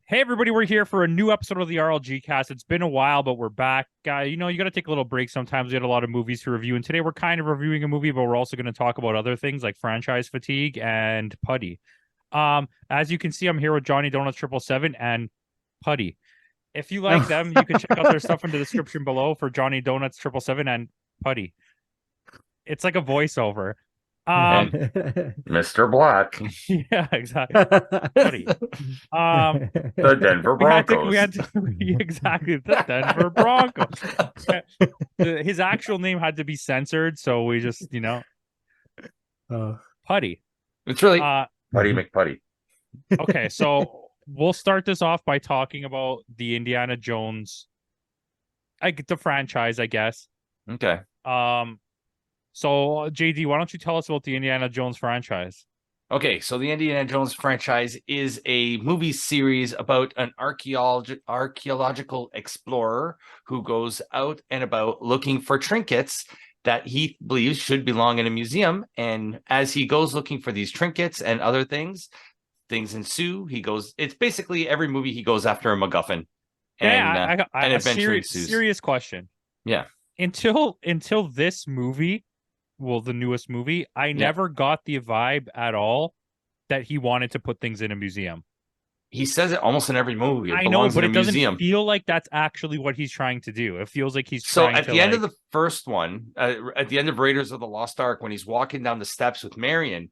Hey everybody, we're here for a new episode of the RLG cast. It's been a while, but we're back. You know, you got to take a little break sometimes. We had a lot of movies to review, and today we're kind of reviewing a movie, but we're also going to talk about other things like franchise fatigue and Putty. As you can see, I'm here with JohnnyDonuts 777 and Putty. If you like them, you can check out their stuff in the description below for JohnnyDonuts 777 and Putty. It's like a voiceover. And Mr. Black, Yeah, exactly. Putty. Um, the Denver we Broncos. had to exactly the Denver Broncos. His actual name had to be censored, so we just, Putty. It's really Uh, Putty McPutty. okay, so we'll start this off by talking about the Indiana Jones, the franchise, I guess. Okay. So JD, why don't you tell us about the Indiana Jones franchise? Okay, so the Indiana Jones franchise is a movie series about an archaeological explorer who goes out and about looking for trinkets that he believes should belong in a museum. And as he goes looking for these trinkets and other things ensue. It's basically every movie he goes after a MacGuffin, and I an a adventure serious ensues. serious question. Yeah. Until this movie, well, the newest movie, I never got the vibe at all that he wanted to put things in a museum. He says it almost in every movie. It I know, belongs but in a it doesn't museum. feel like that's actually what he's trying to do. It feels like he's So trying at to the end of the first one, at the end of Raiders of the Lost Ark, when he's walking down the steps with Marion,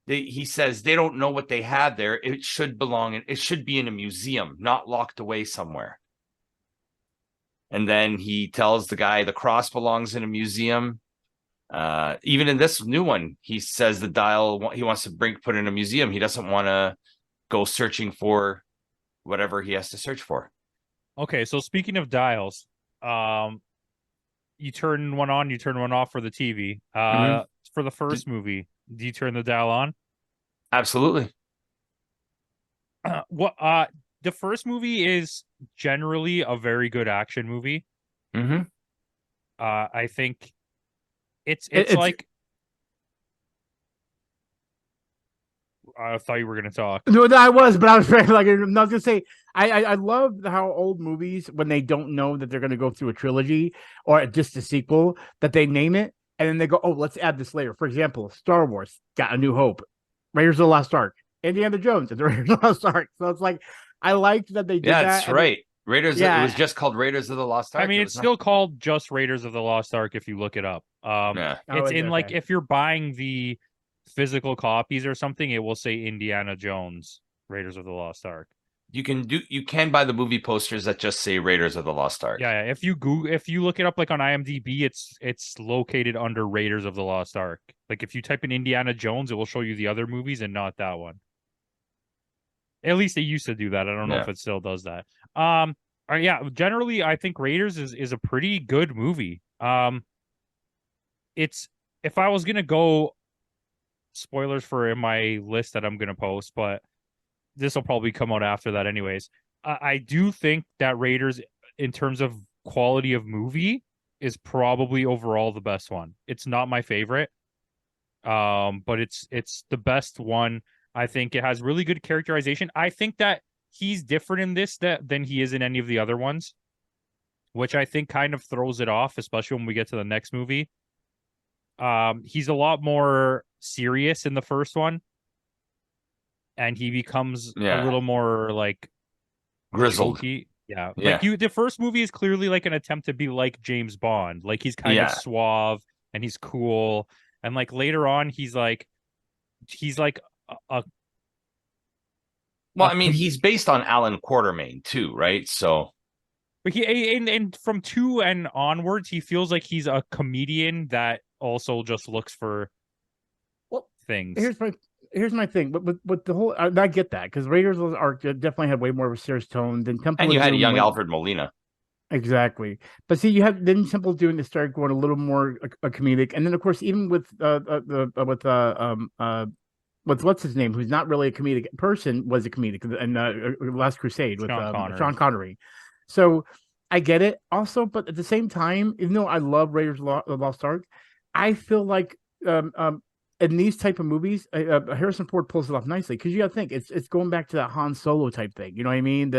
he says they don't know what they have there. It should be in a museum, not locked away somewhere. And then he tells the guy the cross belongs in a museum. Even in this new one, he says the dial he wants to put in a museum. He doesn't want to go searching for whatever he has to search for. Okay, so speaking of dials, you turn one on, you turn one off for the TV. For the first movie, do you turn the dial on? Absolutely. What the first movie is generally a very good action movie. I think it's like I thought you were gonna talk. No, I was, but I was like, I was gonna say, I love how old movies, when they don't know that they're gonna go through a trilogy or just a sequel, that they name it and then they go, oh, let's add this later. For example, Star Wars got A New Hope, Raiders of the Lost Ark, Indiana Jones, and the Raiders of the Lost Ark. So it's like I liked that they did that. That's right. Raiders. Yeah. It was just called Raiders of the Lost Ark. I mean, it's still called just Raiders of the Lost Ark if you look it up. It's in like if you're buying the physical copies or something, it will say Indiana Jones, Raiders of the Lost Ark. You can buy the movie posters that just say Raiders of the Lost Ark. Yeah. If you look it up like on IMDb, it's located under Raiders of the Lost Ark. Like if you type in Indiana Jones, it will show you the other movies and not that one. At least they used to do that. I don't know if it still does that. Generally I think Raiders is a pretty good movie. It's if I was gonna go, spoilers for my list that I'm gonna post, but this will probably come out after that anyways. I do think that Raiders, in terms of quality of movie, is probably overall the best one. It's not my favorite, but it's the best one. I think it has really good characterization. I think that he's different in this than he is in any of the other ones, which I think kind of throws it off, especially when we get to the next movie. He's a lot more serious in the first one, and he becomes a little more like grizzled. Jokey. Yeah. The first movie is clearly like an attempt to be like James Bond. Like he's kind of suave and he's cool. And like later on, he's like well, I mean, he's based on Alan Quatermain too, right? So, but and from 2 and onwards, he feels like he's a comedian that also just looks for things. Here's my thing, but with the whole, I get that because Raiders of the Ark definitely had way more of a serious tone than Temple. And you had a young Alfred Molina. Exactly, but see, you have then Temple doing to start going a little more a comedic, and then of course even with what's his name, who's not really a comedic person, was a comedic, and Last Crusade with Sean Connery. So I get it also, but at the same time, even though I love Raiders of the Lost Ark, I feel like in these type of movies, Harrison Ford pulls it off nicely because you got to think it's going back to that Han Solo type thing. You know what I mean?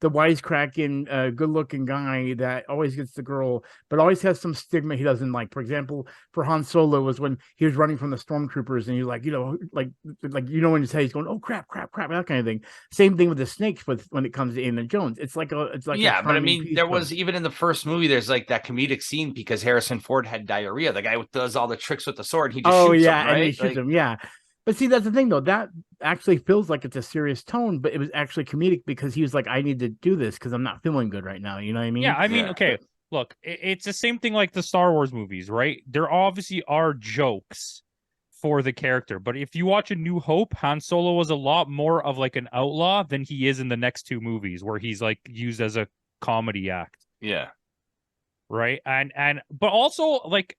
The wisecracking, good-looking guy that always gets the girl, but always has some stigma he doesn't like. For example, for Han Solo was when he was running from the stormtroopers, and he's like, like in his head he's going, "Oh crap, crap, crap," that kind of thing. Same thing with the snakes when it comes to Indiana Jones. It's like a yeah, but I mean, piece there was even in the first movie, there's like that comedic scene because Harrison Ford had diarrhea. The guy does all the tricks with the sword, he just shoots him, right? And he shoots him, yeah. But see, that's the thing, though. That actually feels like it's a serious tone, but it was actually comedic because he was like, "I need to do this because I'm not feeling good right now." You know what I mean? Yeah, I mean, okay. Look, it's the same thing like the Star Wars movies, right? There obviously are jokes for the character, but if you watch A New Hope, Han Solo was a lot more of like an outlaw than he is in the next two movies, where he's like used as a comedy act. Yeah. Right. But also, like,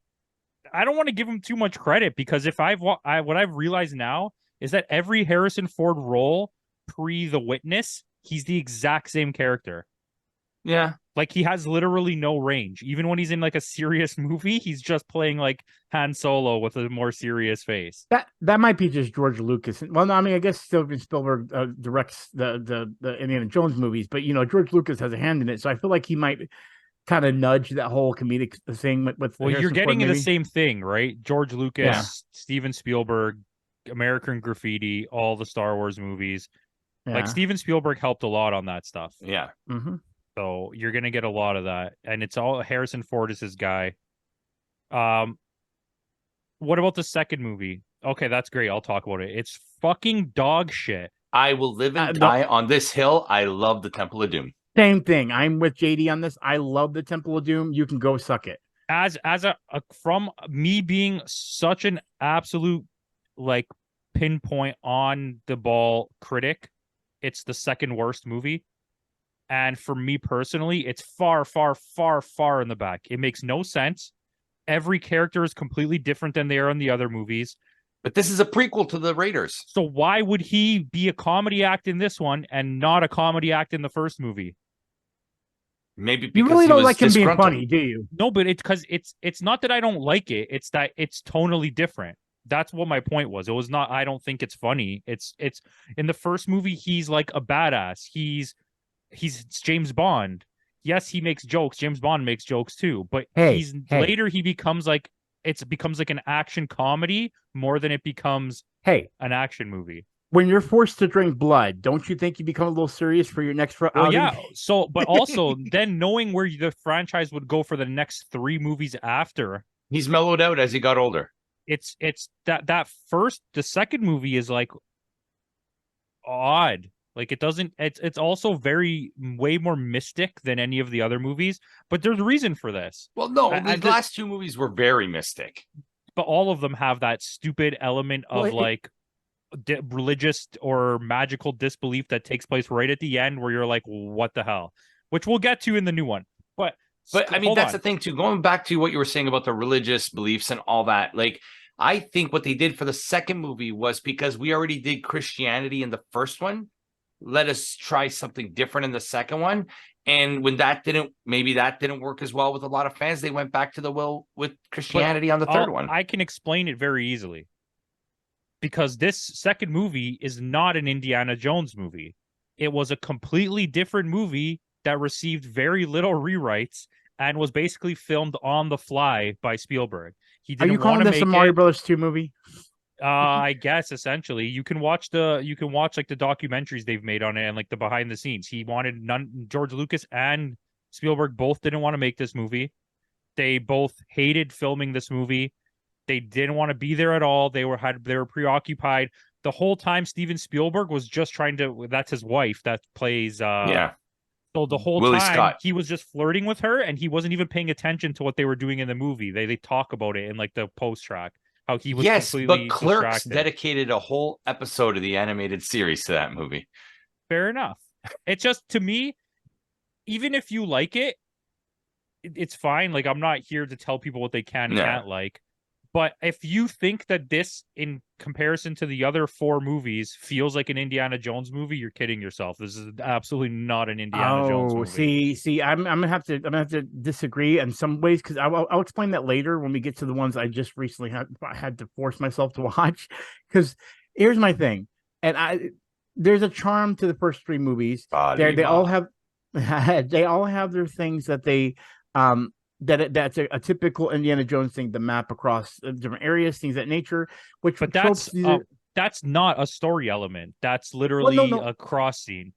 I don't want to give him too much credit because if what I've realized now is that every Harrison Ford role pre The Witness, he's the exact same character. Yeah. Like, he has literally no range. Even when he's in like a serious movie, he's just playing like Han Solo with a more serious face. That might be just George Lucas. Well, no, I mean, I guess Steven Spielberg directs the Indiana Jones movies, but George Lucas has a hand in it, so I feel like he might kind of nudge that whole comedic thing with. Well, you're getting the same thing, right? George Lucas, Yeah. Steven Spielberg, American Graffiti, all the Star Wars movies. Yeah. Like, Steven Spielberg helped a lot on that stuff. Yeah. Mm-hmm. So you're gonna get a lot of that, and it's all Harrison Ford is his guy. What about the second movie? Okay, that's great. I'll talk about it. It's fucking dog shit. I will live and die on this hill. I love the Temple of Doom. Same thing. I'm with JD on this. I love the Temple of Doom. You can go suck it. As a from me being such an absolute like pinpoint on the ball critic, it's the second worst movie. And for me personally, it's far, far, far, far in the back. It makes no sense. Every character is completely different than they are in the other movies. But this is a prequel to the Raiders. So why would he be a comedy act in this one and not a comedy act in the first movie? Maybe you really don't like him being funny, do you? No, but it's because it's not that I don't like it. It's that it's tonally different. That's what my point was. It was not. I don't think it's funny. It's in the first movie. He's like a badass. He's James Bond. Yes, he makes jokes. James Bond makes jokes too. But later he becomes like becomes like an action comedy more than it becomes an action movie. When you're forced to drink blood, don't you think you become a little serious for your next outing? Well, yeah. So, but also then knowing where the franchise would go for the next three movies after, he's mellowed out as he got older. It's the second movie is like odd. Like it doesn't. It's also way more mystic than any of the other movies. But there's a reason for this. Well, no, the last two movies were very mystic, but all of them have that stupid element of religious or magical disbelief that takes place right at the end where you're like, what the hell? Which we'll get to in the new one. But I mean, that's the thing too. Going back to what you were saying about the religious beliefs and all that, like, I think what they did for the second movie was because we already did Christianity in the first one, let us try something different in the second one. And when that didn't work as well with a lot of fans, they went back to the well with Christianity on the third one. I can explain it very easily. Because this second movie is not an Indiana Jones movie. It was a completely different movie that received very little rewrites and was basically filmed on the fly by Spielberg. He didn't. Are you calling this a Mario Brothers 2 movie? I guess essentially you can watch like the documentaries they've made on it and like the behind the scenes. George Lucas and Spielberg both didn't want to make this movie. They both hated filming this movie. They didn't want to be there at all. They were preoccupied the whole time. Steven Spielberg was just trying to. That's his wife that plays. So the whole Willie time Scott. He was just flirting with her, and he wasn't even paying attention to what they were doing in the movie. They talk about it in like the post track. How he was completely but Clerks distracted. dedicated a whole episode of the animated series to that movie. Fair enough. It's just, to me, even if you like it, it's fine. Like, I'm not here to tell people what they can and can't like. But if you think that this, in comparison to the other 4 movies, feels like an Indiana Jones movie, you're kidding yourself. This is absolutely not an Indiana Jones movie. See, I'm gonna have to disagree in some ways, because I'll explain that later when we get to the ones I just recently had to force myself to watch. Because here's my thing, and there's a charm to the first 3 movies. They all have they all have their things that they that's a typical Indiana Jones thing, the map across different areas, things of that nature. But that's not a story element. That's literally a cross scene.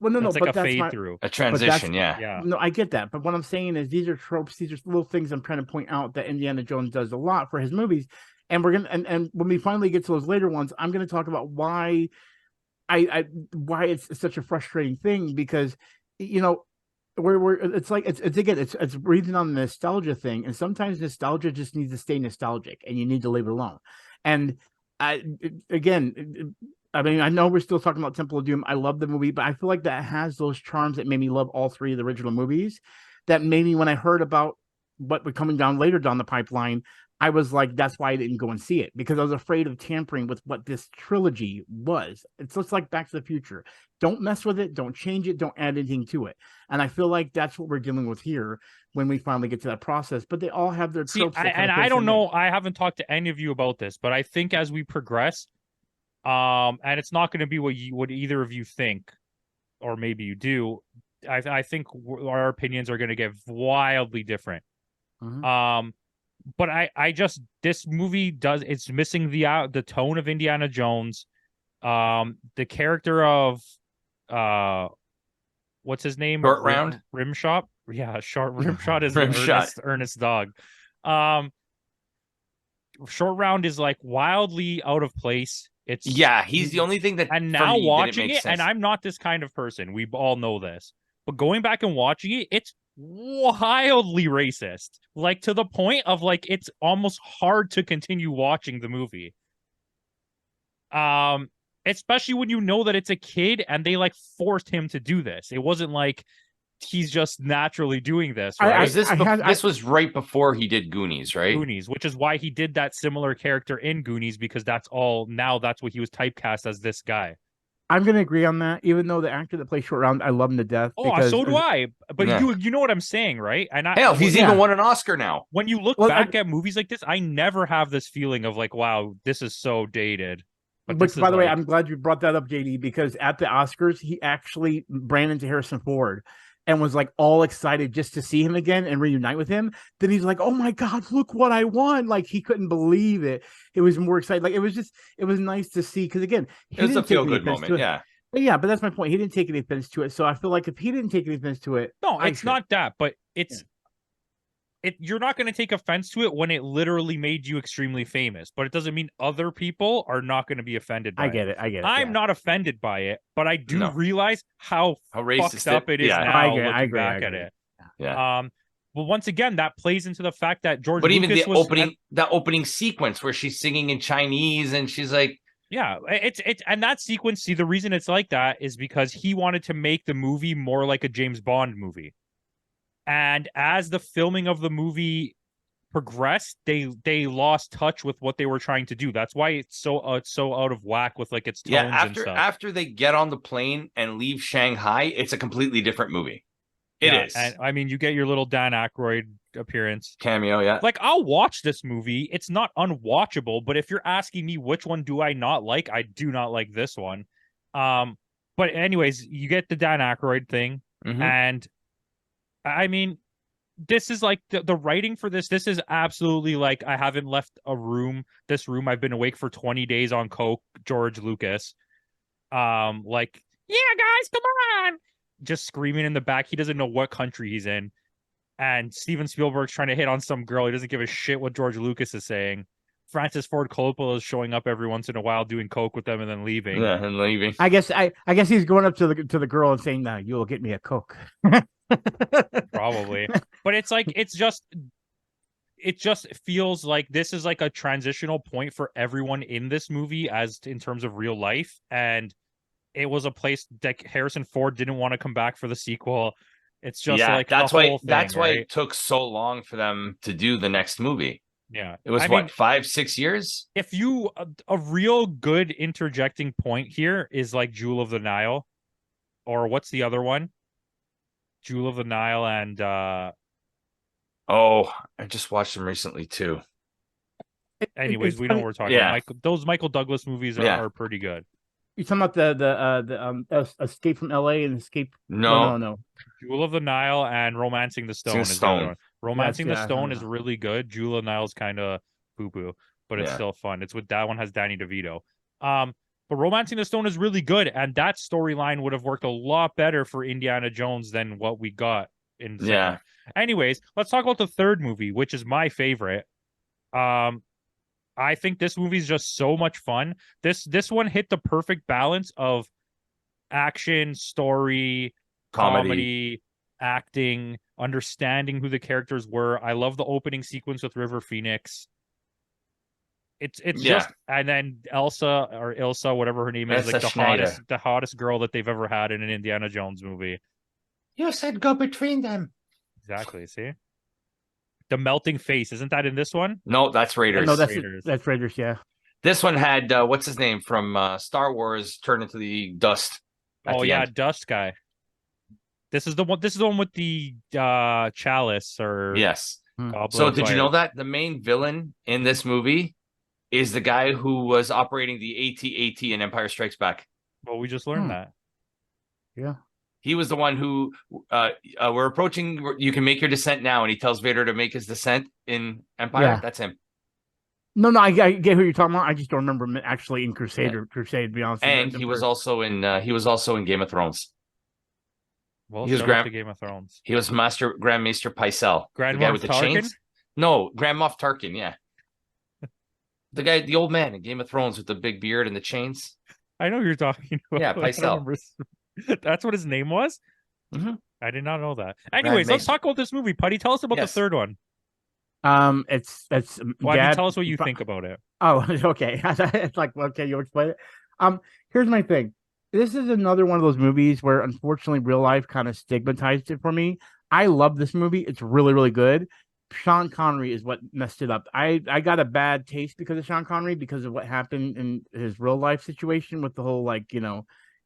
Well, no, that's no, like but a fade through, a transition. Yeah. No, I get that, but what I'm saying is these are tropes. These are little things I'm trying to point out that Indiana Jones does a lot for his movies, and we're gonna and when we finally get to those later ones, I'm gonna talk about why why it's such a frustrating thing, because we're it's like it's breathing on the nostalgia thing, and sometimes nostalgia just needs to stay nostalgic, and you need to leave it alone. And again, I mean, I know we're still talking about Temple of Doom. I love the movie, but I feel like that has those charms that made me love all 3 of the original movies. That made me, when I heard about what was coming down later down the pipeline, I was like, that's why I didn't go and see it, because I was afraid of tampering with what this trilogy was. It's just like Back to the Future. Don't mess with it. Don't change it. Don't add anything to it. And I feel like that's what we're dealing with here when we finally get to that process. But they all have their tropes. I don't know. I haven't talked to any of you about this, but I think as we progress, and it's not going to be what either of you think, or maybe you do. I think our opinions are going to get wildly different. Mm-hmm. But this movie it's missing the tone of Indiana Jones. The character of what's his name? Short Round? Rimshot. Yeah, Short Rimshot is Ernest dog. Short Round is like wildly out of place. He's the only thing that, and now watching it, and I'm not this kind of person. We all know this. But going back and watching it, it's wildly racist, like to the point of like it's almost hard to continue watching the movie. Especially when you know that it's a kid and they like forced him to do this. It wasn't like he's just naturally doing this, right? This was right before he did Goonies, right? Goonies, which is why he did that similar character in Goonies, because that's what he was typecast as, this guy. I'm going to agree on that, even though the actor that plays Short Round, I love him to death. So do I. But you know what I'm saying, right? And he's even won an Oscar now. When you look back at movies like this, I never have this feeling of like, wow, this is so dated. But by the way, I'm glad you brought that up, JD, because at the Oscars, he actually ran into Harrison Ford and was like all excited just to see him again and reunite with him. Then he's like, oh my God, look what I won. Like, he couldn't believe it. It was more exciting. Like, it was nice to see. Cause again, it was a feel good moment. Yeah. Yeah. But that's my point. He didn't take any offense to it. So I feel like if he didn't take any offense to it. No, it's not that, but you're not going to take offense to it when it literally made you extremely famous, but it doesn't mean other people are not going to be offended by it. I get it. I'm not offended by it, but I do realize how racist fucked up it is now. I agree at it. Yeah. Well, once again, that plays into the fact that George But Lucas even the opening sequence where she's singing in Chinese and she's like, yeah, it's and that sequence, see, the reason it's like that is because he wanted to make the movie more like a James Bond movie. And as the filming of the movie progressed, they lost touch with what they were trying to do. That's why it's so out of whack with like its tones and stuff. After they get on the plane and leave Shanghai, it's a completely different movie. It is. And I mean, you get your little Dan Aykroyd appearance. Cameo, yeah. Like, I'll watch this movie. It's not unwatchable, but if you're asking me which one do I not like, I do not like this one. But anyways, you get the Dan Aykroyd thing, and I mean, this is like the writing for this. This is absolutely like, I haven't left this room. I've been awake for 20 days on coke, George Lucas. Like, yeah, guys, come on. Just screaming in the back. He doesn't know what country he's in. And Steven Spielberg's trying to hit on some girl. He doesn't give a shit what George Lucas is saying. Francis Ford Coppola is showing up every once in a while doing coke with them and then leaving. Yeah, and leaving. I guess he's going up to the girl and saying, "No, you will get me a coke." Probably. But it's like, it just feels like this is like a transitional point for everyone in this movie as in terms of real life. And it was a place that Harrison Ford didn't want to come back for the sequel. It's just like that's why it took so long for them to do the next movie. Yeah. It was 5-6 years? If you a real good interjecting point here is like Jewel of the Nile, or what's the other one? Jewel of the Nile and Oh, I just watched them recently too. anyways, we know what we're talking about. Those Michael Douglas movies are pretty good. You talking about the Escape from L.A. and Escape? No. Jewel of the Nile and Romancing the Stone is the other one. Romancing the Stone is really good. Jewel of the Nile is kind of poo-poo, but it's still fun. It's with that one has Danny DeVito. But Romancing the Stone is really good, and that storyline would have worked a lot better for Indiana Jones than what we got in the second one. Anyways, let's talk about the third movie, which is my favorite. I think this movie is just so much fun. This one hit the perfect balance of action, story, comedy, acting, understanding who the characters were. I love the opening sequence with River Phoenix. It's just, and then Ilsa, whatever her name is, like the hottest girl that they've ever had in an Indiana Jones movie. You said go between them. Exactly. See, the melting face, isn't that in this one? No, that's Raiders. No, that's Raiders. Yeah. This one had what's his name from Star Wars turn into the dust. Oh yeah, Dust guy. This is the one. This is the one with the chalice or yes. So did you know that the main villain in this movie is the guy who was operating the AT-AT in Empire Strikes Back? Well, we just learned that. Yeah. He was the one who we're approaching. You can make your descent now, and he tells Vader to make his descent in Empire. Yeah. That's him. No, I get who you're talking about. I just don't remember him actually in Crusade. To be honest. And he was also in Game of Thrones. Well, he was Game of Thrones. He was Grand Maester Pycelle, Grand the guy with the chains. No, Grand Moff Tarkin. Yeah, the guy, the old man in Game of Thrones with the big beard and the chains. I know who you're talking about. Yeah, Pycelle. That's what his name was? Mm-hmm. I did not know that. Anyways, let's talk about this movie. Putty, tell us about the third one. It's tell us what you think about it. Oh, okay. It's like, okay, you'll explain it. Here's my thing. This is another one of those movies where unfortunately real life kind of stigmatized it for me. I love this movie. It's really, really good. Sean Connery is what messed it up. I got a bad taste because of Sean Connery because of what happened in his real life situation with the whole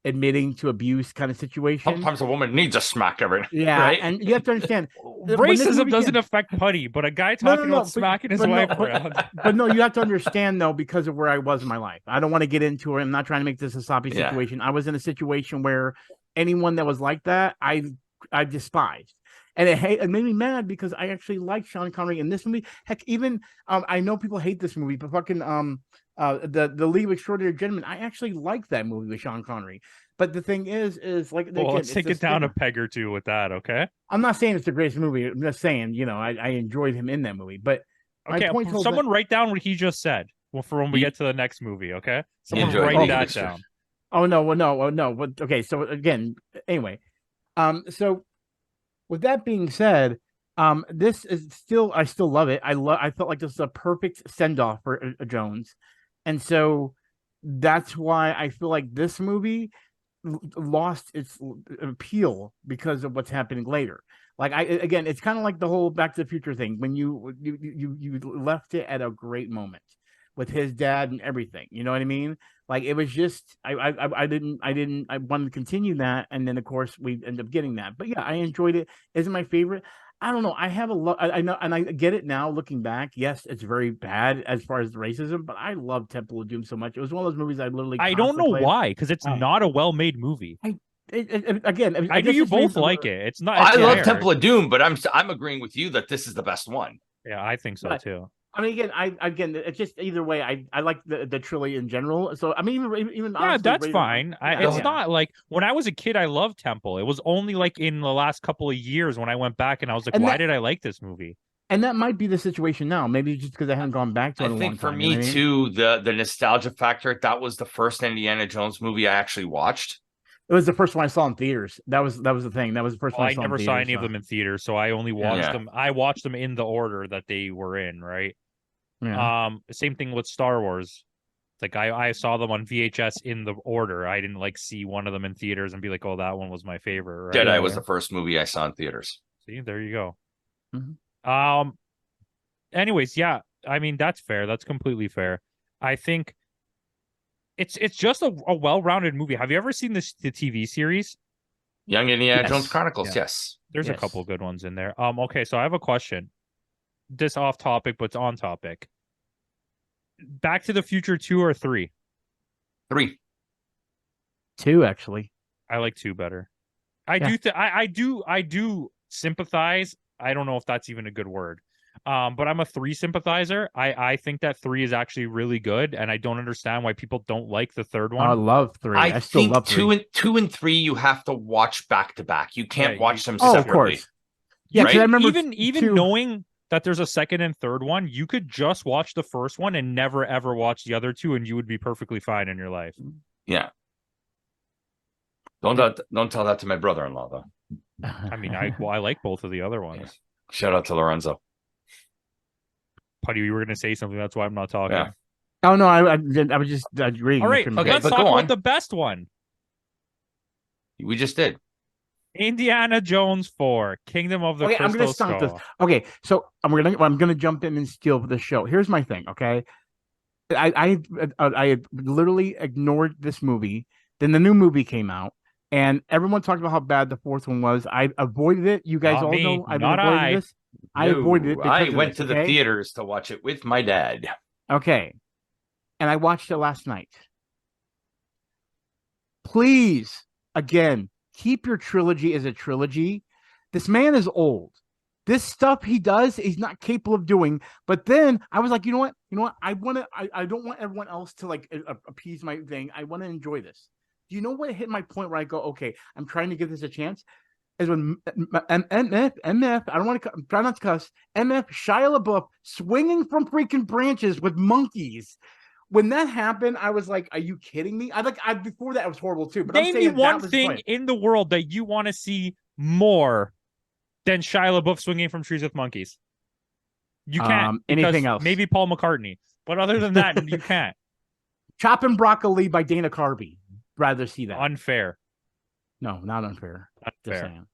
admitting to abuse kind of situation. Sometimes a woman needs a smack every yeah, right? And you have to understand racism doesn't affect Putty, but a guy talking about smacking his wife around. But no, you have to understand though, because of where I was in my life. I don't want to get into it. I'm not trying to make this a soppy situation. I was in a situation where anyone that was like that, I despised. And it made me mad because I actually liked Sean Connery in this movie. Heck, even I know people hate this movie, but fucking the League of Extraordinary Gentlemen, I actually like that movie with Sean Connery. But the thing is like, let's take it down a peg or two with that, okay? I'm not saying it's the greatest movie. I'm just saying, I enjoyed him in that movie. But okay, someone write down what he just said. Well, for when we get to the next movie, okay? Someone write that down. Oh no, no. But okay, so again, anyway, so. With that being said, this is I still love it. I felt like this is a perfect send off for Jones, and so that's why I feel like this movie lost its appeal because of what's happening later. Like again, it's kind of like the whole Back to the Future thing when you left it at a great moment with his dad and everything. You know what I mean? Like it was just I wanted to continue that, and then of course we end up getting that. But yeah, I enjoyed it. Is it my favorite? I don't know. I have I know, and I get it now looking back. Yes, it's very bad as far as the racism, but I love Temple of Doom so much. It was one of those movies I literally. I don't know why, because it's not a well-made movie. Again, I know you both like it. It's not. I love Temple of Doom, but I'm agreeing with you that this is the best one. Yeah, I think so too. I mean, again, it's just either way. I like the trilogy in general. So I mean, even yeah, that's fine. It's not like when I was a kid, I loved Temple. It was only like in the last couple of years when I went back and I was like, why did I like this movie? And that might be the situation now. Maybe just because I haven't gone back to it. I think for me too, the nostalgia factor. That was the first Indiana Jones movie I actually watched. It was the first one I saw in theaters. That was the thing. That was the first one I saw. I never saw any of them in theaters, so I only watched them. I watched them in the order that they were in, right? Yeah. Same thing with Star Wars. Like I saw them on VHS in the order. I didn't like see one of them in theaters and be like, oh, that one was my favorite. Right? Jedi was the first movie I saw in theaters. See, there you go. Mm-hmm. Anyways, yeah. I mean, that's fair. That's completely fair. I think it's just a well-rounded movie. Have you ever seen the TV series? Young Indiana Yes. Jones Chronicles. Yeah. Yes. There's a Yes. couple good ones in there. Okay, so I have a question. This off topic, but it's on topic. Back to the Future 2 or 3? 3. 2, actually. I like 2 better. Yeah. I do sympathize. I don't know if that's even a good word. But I'm a 3 sympathizer. I think that 3 is actually really good, and I don't understand why people don't like the third one. I love 3. I still think love 3. 2 and 3 you have to watch back to back. You can't Yeah, watch them Oh, separately. of course. Yeah, Right? because I remember even 2... knowing that there's a second and third one, you could just watch the first one and never ever watch the other 2, and you would be perfectly fine in your life. Yeah. Don't tell that to my brother-in-law though. I mean, I like both of the other ones. Shout out to Lorenzo. Putty, you were going to say something. That's why I'm not talking. Yeah. Oh no, I was just reading. All right, Okay, let's but talk go about on. the best one. We just did. Indiana Jones 4, Kingdom of the Okay, I'm Crystal gonna stop Skull. this. Okay, so I'm gonna jump in and steal the show. Here's my thing. Okay, I literally ignored this movie. Then the new movie came out, and everyone talked about how bad the fourth one was. I avoided it. You guys Not all me, know I've not avoided I. this. I avoided it. No, Because I of went this, to the okay? theaters to watch it with my dad. Okay, and I watched it last night. Please, again, keep your trilogy as a trilogy. This man is old. This stuff he does, he's not capable of doing. But then I was like, you know what? I want to. I don't want everyone else to like appease my thing. I want to enjoy this. Do you know what hit my point where I go, okay, I'm trying to give this a chance? Is when MF, I don't want to try not to cuss. MF Shia LaBeouf swinging from freaking branches with monkeys. When that happened, I was like, "Are you kidding me?" Before that it was horrible too. But Name I'm me saying one that was thing funny. in the world that you want to see more than Shia LaBeouf swinging from trees with monkeys. You can't. Anything else? Maybe Paul McCartney. But other than that, you can't. Chopping Broccoli by Dana Carvey. Rather see that. Unfair. No, not unfair. Just Unfair. saying.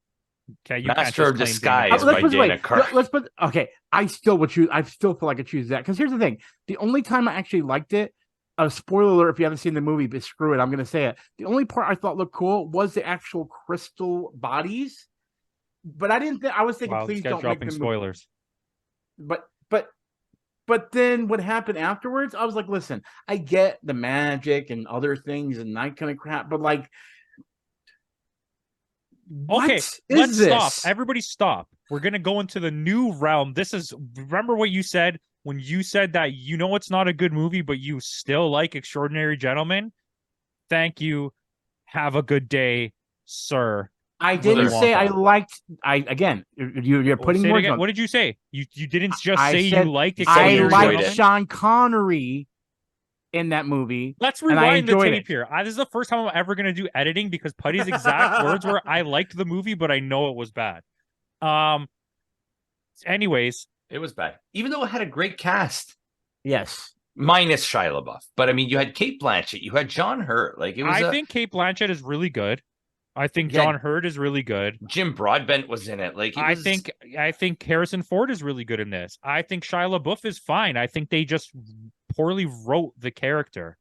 Okay, you Master of can't just claim Disguise Dana by Carvey. Let's put it this way. Dana Carvey. Let's put okay. I still would choose. I still feel like I choose that because here's the thing: the only time I actually liked it. A spoiler alert if you haven't seen the movie, but screw it, I'm going to say it. The only part I thought looked cool was the actual crystal bodies, but I didn't. I was thinking, Wow, please this guy's don't make dropping the spoilers. But then what happened afterwards? I was like, listen, I get the magic and other things and that kind of crap, but like, Okay, what let's is this? stop. Everybody stop. We're going to go into the new realm. Remember what you said when you said that you know it's not a good movie, but you still like Extraordinary Gentlemen? Thank you. Have a good day, sir. I didn't Willy say I Wonka. liked. You're putting Say it words again. on. What did you say? You didn't just I say said you liked I I Extraordinary enjoyed liked Gentlemen? Sean Connery in that movie. Let's and I rewind the enjoyed tape it. here. This is the first time I'm ever going to do editing because Putty's exact words were, I liked the movie, but I know it was bad. Anyways. It was bad. Even though it had a great cast. Yes. Minus Shia LaBeouf. But I mean, you had Kate Blanchett. You had John Hurt. Like it was I think Kate Blanchett is really good. I think Yeah. John Hurt is really good. Jim Broadbent was in it. Like I think Harrison Ford is really good in this. I think Shia LaBeouf is fine. I think they just poorly wrote the character.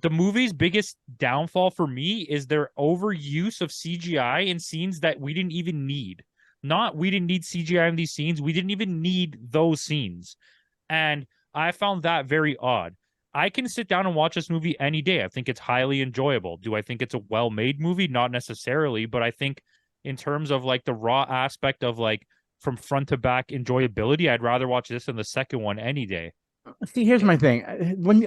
The movie's biggest downfall for me is their overuse of CGI in scenes that we didn't even need. We didn't need CGI in these scenes. We didn't even need those scenes. And I found that very odd. I can sit down and watch this movie any day. I think it's highly enjoyable. Do I think it's a well-made movie? Not necessarily, but I think in terms of like the raw aspect of like from front to back enjoyability, I'd rather watch this than the second one any day. See, here's my thing. When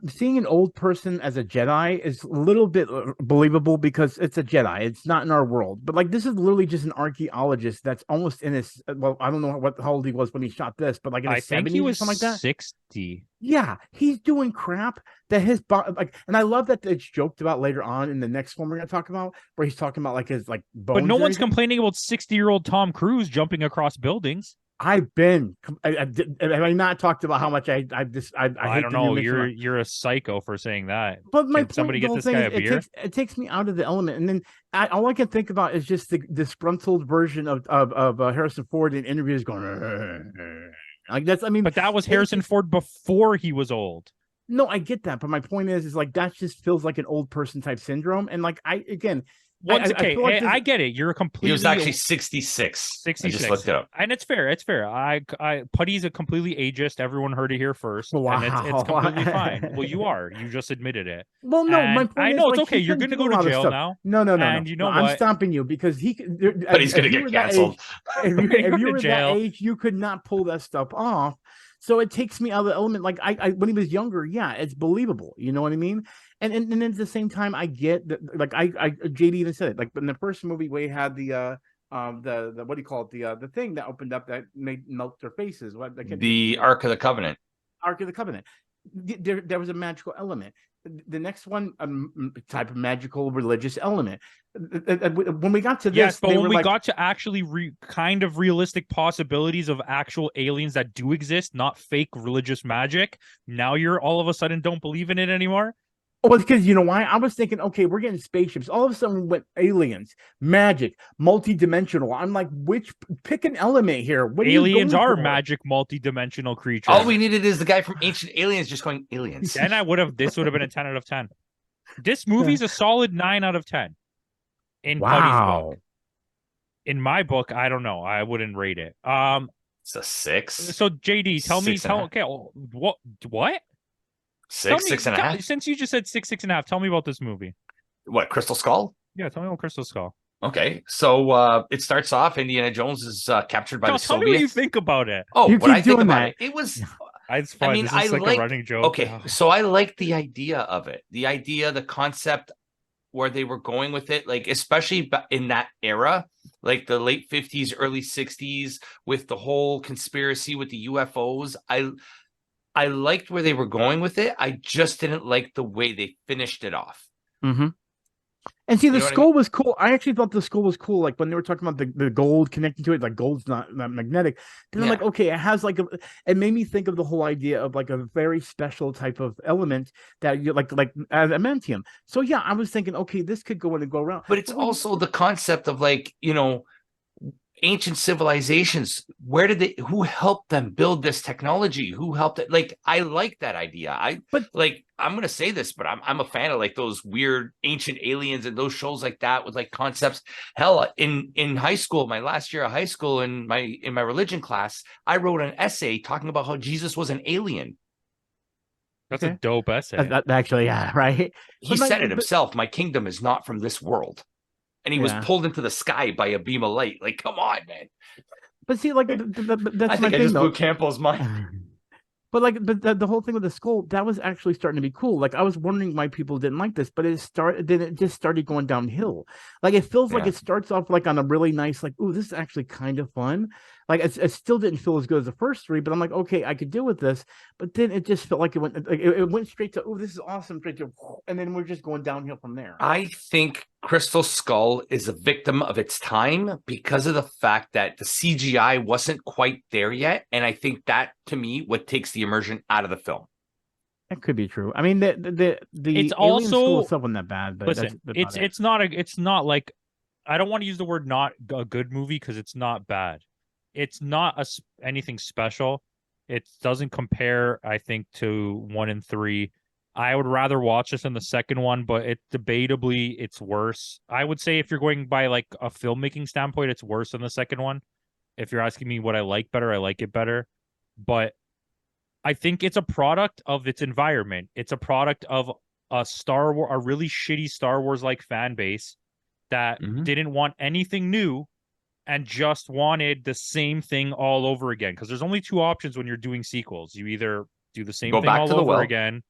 seeing an old person as a Jedi is a little bit believable because it's a Jedi. It's not in our world. But like this is literally just an archaeologist that's almost in his. Well, I don't know how old he was when he shot this, but like in his 70s or something like that. 60. Yeah, he's doing crap that his body like, and I love that it's joked about later on in the next one we're gonna talk about, where he's talking about like his like bones. But no and one's everything. complaining about 60-year-old Tom Cruise jumping across buildings. I've been. Have I not talked about how much I I hate don't the new know. Mission You're a psycho for saying that. But my Can somebody get point, the whole this thing guy a is beer? it takes me out of the element, and then all I can think about is just the disgruntled version of Harrison Ford in interviews going. Like that's, I mean, But that was Harrison Ford before he was old. No, I get that, but my point is like that just feels like an old person type syndrome, and like I again, I feel like I get it. You're completely. He was actually 66. 66. I just looked it up. And it's fair. It's fair. Putty's a completely ageist. Everyone heard it here first. Wow. And it's completely fine. Well, you are. You just admitted it. Well, no, my And point is know like, it's okay. You're going to go to jail now. No. And you know what? I'm stopping you because But he's going to get canceled. If you were that age, you could not pull that stuff off. So it takes me out of the element. Like I when he was younger, yeah, it's believable. You know what I mean? And at the same time, I get that. Like I JD even said it. Like in the first movie, we had the what do you call it? The thing that opened up that made melt their faces. What the Ark of the Covenant. Ark of the Covenant. There was a magical element. The next one, type of magical religious element. When we got to this, yes, but when we got to actually kind of realistic possibilities of actual aliens that do exist, not fake religious magic, now you're all of a sudden don't believe in it anymore. Well, because you know why? I was thinking, okay, we're getting spaceships. All of a sudden, we went aliens, magic, multi-dimensional. I'm like, pick an element here. What aliens are magic, multi-dimensional creatures. All we needed is the guy from Ancient Aliens just going aliens. Then this would have been a 10 out of 10. This movie's a solid 9 out of 10. In Putty's book. In my book, I don't know. I wouldn't rate it. It's a 6. So JD, tell me, okay, what? 6.5. Since you just said 6.5, tell me about this movie. What, Crystal Skull? Yeah, tell me about Crystal Skull. Okay, so it starts off. Indiana Jones is captured by the Soviets. Tell me what you think about it. Oh, you what I think about that. it was. It's fun. I mean, I like a running joke. Okay, so I like the idea of it. The concept where they were going with it, like especially in that era, like the late 50s, early 60s, with the whole conspiracy with the UFOs. I liked where they were going with it. I just didn't like the way they finished it off. Mm-hmm. And see, the skull was cool. I actually thought the skull was cool. Like when they were talking about the gold connecting to it, like gold's not magnetic. Then I'm like, okay, it has like it made me think of the whole idea of like a very special type of element that you like adamantium. So yeah, I was thinking, okay, this could go in and go around. But it's also the concept of like, ancient civilizations. Who helped them build this technology? Who helped it? Like, I like that idea. I'm gonna say this, but I'm a fan of like those weird ancient aliens and those shows like that with like concepts. Hell, in high school, my last year of high school, in my religion class, I wrote an essay talking about how Jesus was an alien. That's a dope essay. Actually, yeah, right. He said it himself. My kingdom is not from this world. And he was pulled into the sky by a beam of light. Like, come on, man. But see, like, that's I think I just blew Campo's mind. But like, the whole thing with the skull, that was actually starting to be cool. Like, I was wondering why people didn't like this, but then it just started going downhill. Like, it feels like it starts off like on a really nice, like, ooh, this is actually kind of fun. Like, it still didn't feel as good as the first three, but I'm like, okay, I could deal with this. But then it just felt like it went straight to, oh, this is awesome, straight to, and then we're just going downhill from there. I think Crystal Skull is a victim of its time because of the fact that the CGI wasn't quite there yet, and I think that, to me, what takes the immersion out of the film. That could be true. I mean, the it's Alien Skull also itself wasn't that bad, but listen, it's not like, I don't want to use the word not a good movie because it's not bad. It's not anything special. It doesn't compare, I think, to 1 and 3. I would rather watch this than the second one, but debatably it's worse. I would say if you're going by like a filmmaking standpoint, it's worse than the second one. If you're asking me what I like better, I like it better. But I think it's a product of its environment. It's a product of a really shitty Star Wars like fan base that didn't want anything new and just wanted the same thing all over again. Because there's only 2 options when you're doing sequels. You either do the same thing all over again,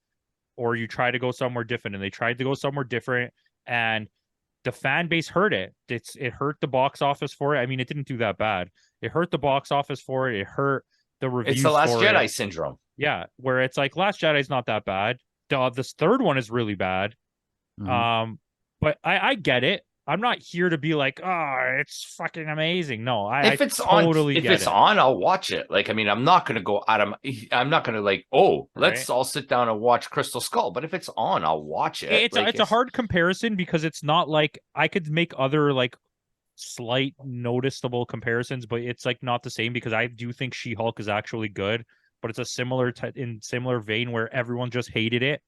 or you try to go somewhere different. And they tried to go somewhere different, and the fan base heard it. It hurt the box office for it. I mean, it didn't do that bad. It hurt the box office for it. It hurt the reviews. It's the Last Jedi syndrome. Yeah, where it's like Last Jedi's not that bad. This third one is really bad. But I get it. I'm not here to be like, oh, it's fucking amazing. No, if it's on, I'll watch it. Like, I mean, I'm not going to go out of. I'm not going to like, let's all sit down and watch Crystal Skull. But if it's on, I'll watch it. It's a hard comparison because it's not like I could make other like slight noticeable comparisons, but it's like not the same because I do think She-Hulk is actually good, but it's a similar in similar vein where everyone just hated it,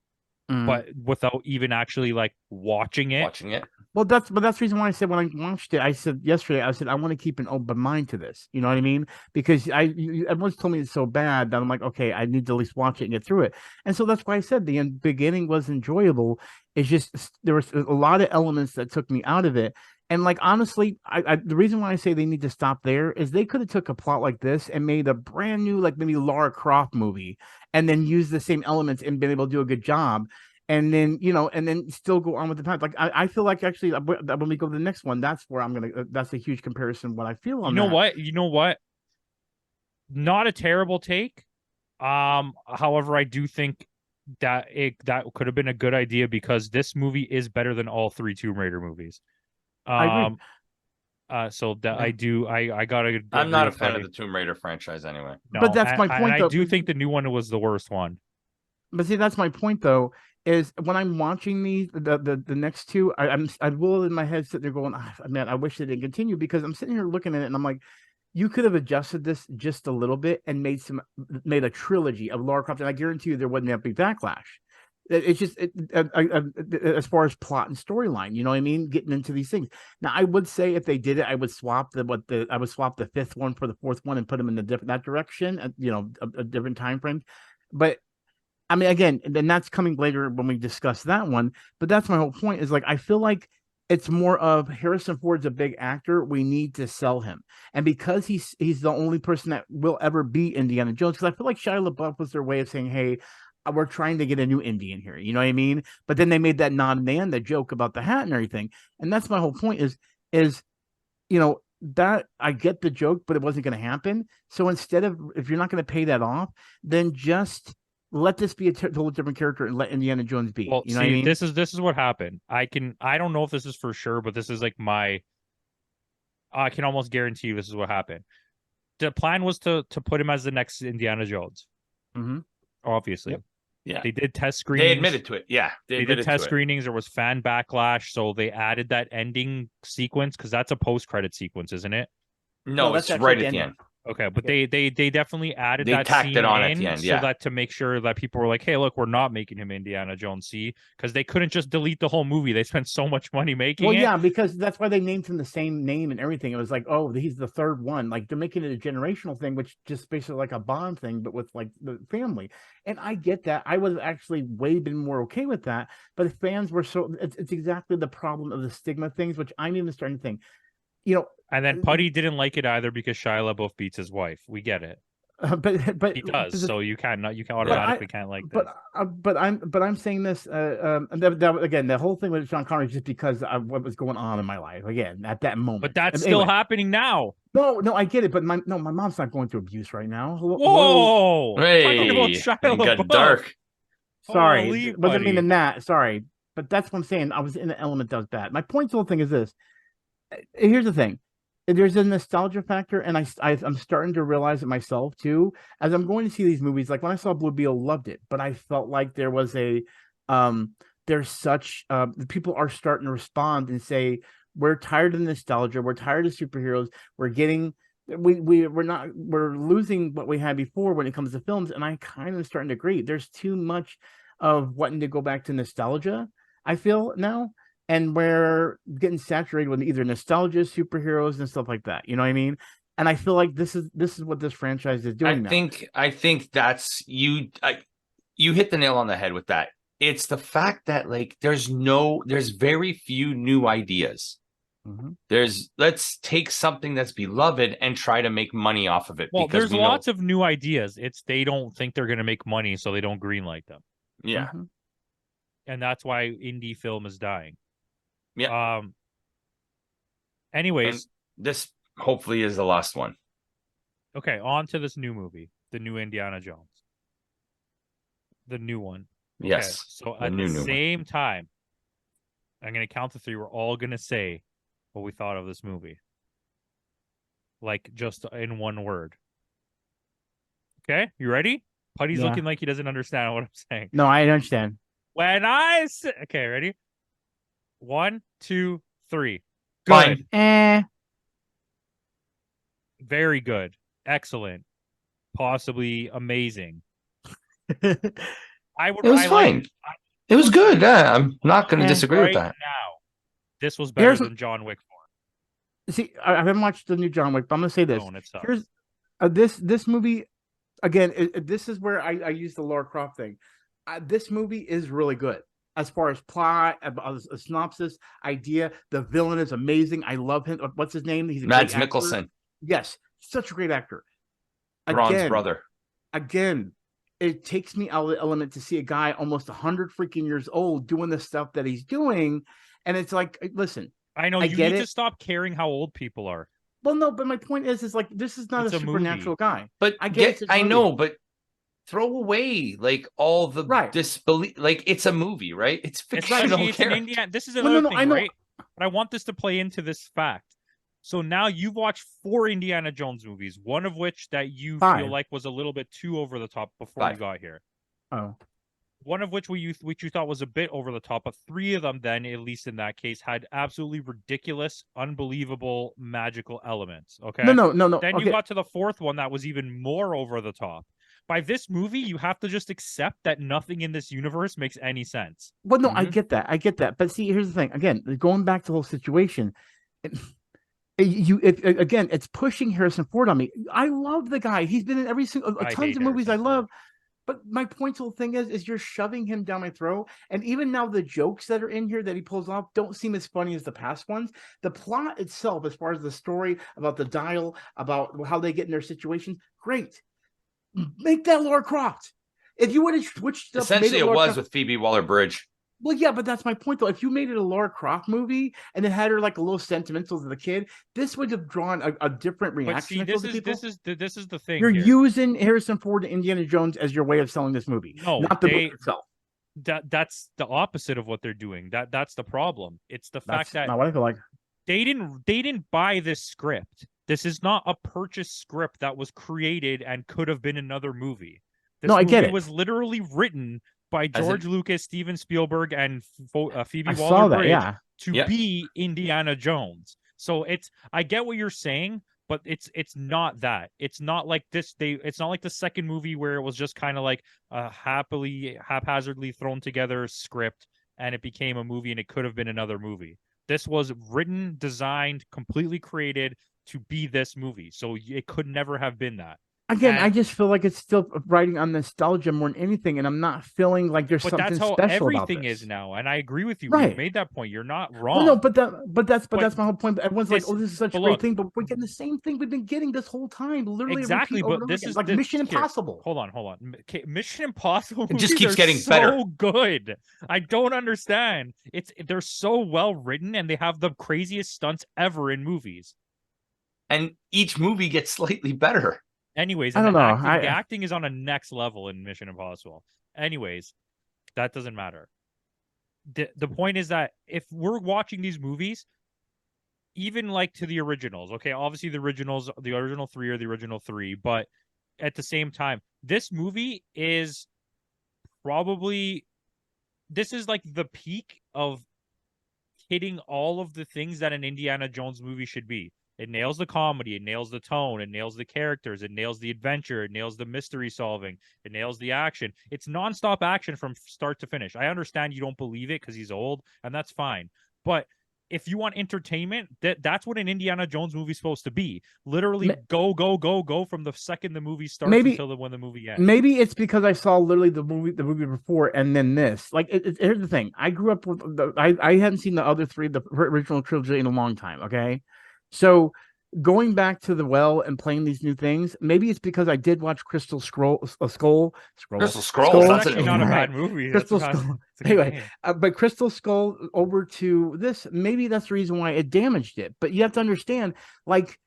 but without even actually like watching it. Well, that's the reason why I said when I watched it, I said yesterday, I said I want to keep an open mind to this. You know what I mean? Because everyone's told me it's so bad that I'm like, okay, I need to at least watch it and get through it. And so that's why I said the beginning was enjoyable. It's just there was a lot of elements that took me out of it. And like honestly, the reason why I say they need to stop there is they could have took a plot like this and made a brand new, like maybe Lara Croft movie, and then use the same elements and been able to do a good job. And then and then still go on with the time. Like I feel like actually when we go to the next one, that's where I'm gonna. That's a huge comparison. What I feel on what? You know what? Not a terrible take. However, I do think that that could have been a good idea because this movie is better than all 3 Tomb Raider movies. I agree. So that I do. I gotta. I'm not a fan of the Tomb Raider franchise anyway. No, but that's my point. I do think the new one was the worst one. But see, that's my point though. Is when I'm watching the next two, I will in my head sit there going, man, I wish they didn't continue because I'm sitting here looking at it and I'm like, you could have adjusted this just a little bit and made a trilogy of Lara Croft, and I guarantee you there wouldn't have been backlash. It's just as far as plot and storyline, you know what I mean? Getting into these things. Now, I would say if they did it, I would swap the 5th one for the 4th one and put them in that direction, a different time frame. But I mean, again, then that's coming later when we discuss that one. But that's my whole point is like, I feel like it's more of Harrison Ford's a big actor. We need to sell him. And because he's the only person that will ever be Indiana Jones, because I feel like Shia LaBeouf was their way of saying, hey, we're trying to get a new Indian here. You know what I mean? But then they made that nod and the joke about the hat and everything. And that's my whole point is, that I get the joke, but it wasn't going to happen. So instead of, if you're not going to pay that off, then just let this be a totally different character and let Indiana Jones be. Well, you know what I mean? This is what happened. I don't know if this is for sure, but this is like I can almost guarantee you this is what happened. The plan was to put him as the next Indiana Jones. Mm-hmm. Obviously. Yep. Yeah. They did test screenings. They admitted to it. Yeah. They did test screenings. There was fan backlash. So they added that ending sequence because that's a post-credit sequence, isn't it? No, it's right at the end. Okay, but they definitely added that tacked scene it on in at the end, so yeah. that to make sure that people were like, hey, look, we're not making him Indiana Jones, see? Because they couldn't just delete the whole movie. They spent so much money making it. Well, yeah, because that's why they named him the same name and everything. It was like, oh, he's the 3rd one. Like they're making it a generational thing, which just basically like a Bond thing, but with like the family. And I get that. I was actually way been more okay with that. But the fans were it's exactly the problem of the stigma things, which I'm even starting to think. And then Putty didn't like it either because Shia LaBeouf beats his wife. We get it. But he does. So you automatically can't like this. But I'm saying this. Again, the whole thing with Sean Connery is just because of what was going on in my life. Again, at that moment. But that's still happening now. No, I get it. But my mom's not going through abuse right now. Whoa! Hey, it got dark. Sorry, wasn't meaning that. Sorry, but that's what I'm saying. I was in an element that was bad. My point to the whole thing is this. Here's the thing. There's a nostalgia factor, and I'm starting to realize it myself too. As I'm going to see these movies, like when I saw Blue Beetle, loved it, but I felt like there was there's such people are starting to respond and say we're tired of nostalgia, we're tired of superheroes, we're losing what we had before when it comes to films, and I kind of starting to agree. There's too much of wanting to go back to nostalgia, I feel now. And we're getting saturated with either nostalgia, superheroes, and stuff like that. You know what I mean? And I feel like this is what this franchise is doing. I think that's you hit the nail on the head with that. It's the fact that like there's very few new ideas. Mm-hmm. Let's take something that's beloved and try to make money off of it. Well, there's lots of new ideas. It's they don't think they're going to make money, so they don't greenlight them. Yeah, and that's why indie film is dying. Yeah. Anyways, and this hopefully is the last one. Okay, on to this new movie, the new Indiana Jones, the new one. Okay, yes. So at the same time, I'm gonna count to 3. We're all gonna say what we thought of this movie, like just in one word. Okay, you ready? Putty's looking like he doesn't understand what I'm saying. No, I understand. When I say, okay, ready? 1, 2, 3. Good. Eh. very good, excellent, possibly amazing. I would. It was I fine. like. It was good. Yeah, I'm not going to disagree with Right that. now, this was better than John Wick 4. See, I haven't watched the new John Wick, but I'm gonna say this. No, and it sucks. Here's this movie again. This is where I use the Lara Croft thing. This movie is really good as far as plot, a synopsis, idea. The villain is amazing. I love him. What's his name? He's a Mads great actor. Mikkelsen, Yes, such a great actor. Ron's brother. Again, it takes me out of the element to see a guy almost 100 freaking years old doing the stuff that he's doing, and it's like, listen. I know you need to stop caring how old people are. Well, no, but my point is like this is not a supernatural guy. But I know, but throw away like all the disbelief. Like it's a movie, right? It's fictional. It's an Indiana. This is another thing, right? But I want this to play into this fact. So now you've watched 4 Indiana Jones movies, one of which that you feel like was a little bit too over the top before you got here. Oh. One of which you thought was a bit over the top, but 3 of them then, at least in that case, had absolutely ridiculous, unbelievable, magical elements. Okay. No. Then you got to the 4th one that was even more over the top. By this movie, you have to just accept that nothing in this universe makes any sense. Well, no, I get that. But see, here's the thing. Again, going back to the whole situation, again, it's pushing Harrison Ford on me. I love the guy. He's been in every single tons of movies I love. But my point whole thing is you're shoving him down my throat. And even now the jokes that are in here that he pulls off don't seem as funny as the past ones. The plot itself, as far as the story about the dial, about how they get in their situations, great. Make that Lara Croft. If you would have switched up, essentially it was with Phoebe Waller-Bridge. Well, yeah, but that's my point, though. If you made it a Lara Croft movie and it had her like a little sentimental to the kid, this would have drawn a different reaction. But see, this is the thing. You're using Harrison Ford and Indiana Jones as your way of selling this movie, not the book itself. That's the opposite of what they're doing. That's the problem. It's the fact that not what I feel like. They didn't buy this script. This is not a purchased script that was created and could have been another movie. This movie I get it. Was literally written by George Lucas, Steven Spielberg, and Phoebe Waller-Bridge to be Indiana Jones. So I get what you're saying, but it's not that. It's not like this. It's not like the second movie where it was just kind of like a haphazardly thrown together script and it became a movie and it could have been another movie. This was written, designed, completely created to be this movie. So it could never have been that. Again, I just feel like it's still riding on nostalgia more than anything, and I'm not feeling like there's something special about this. But that's how everything is now, and I agree with you. Right. You made that point. You're not wrong. Well, no, but that's my whole point. Everyone's like, "Oh, this is such a great thing," but we're getting the same thing we've been getting this whole time. Literally, exactly. But this is like Mission Impossible. Hold on. Mission Impossible. It just keeps getting better. So good. I don't understand. They're so well written, and they have the craziest stunts ever in movies. And each movie gets slightly better. Anyways, I don't know. The acting is on a next level in Mission Impossible. Anyways, that doesn't matter. The point is that if we're watching these movies, even like to the originals, okay, obviously the original 3 are the original 3, but at the same time, this movie is this is like the peak of hitting all of the things that an Indiana Jones movie should be. It nails the comedy, it nails the tone, it nails the characters, it nails the adventure, it nails the mystery solving, it nails the action. It's nonstop action from start to finish. I understand you don't believe it because he's old, and that's fine. But if you want entertainment, that's what an Indiana Jones movie is supposed to be. Literally go from the second the movie starts until when the movie ends. Maybe it's because I saw literally the movie before and then this. Like, here's the thing. I grew up with I hadn't seen the other 3, the original trilogy, in a long time, okay? So going back to the well and playing these new things, maybe it's because I did watch Crystal Skull. Crystal Skull. That's actually not a bad movie. Crystal Skull. Anyway, but Crystal Skull over to this, maybe that's the reason why it damaged it. But you have to understand, like,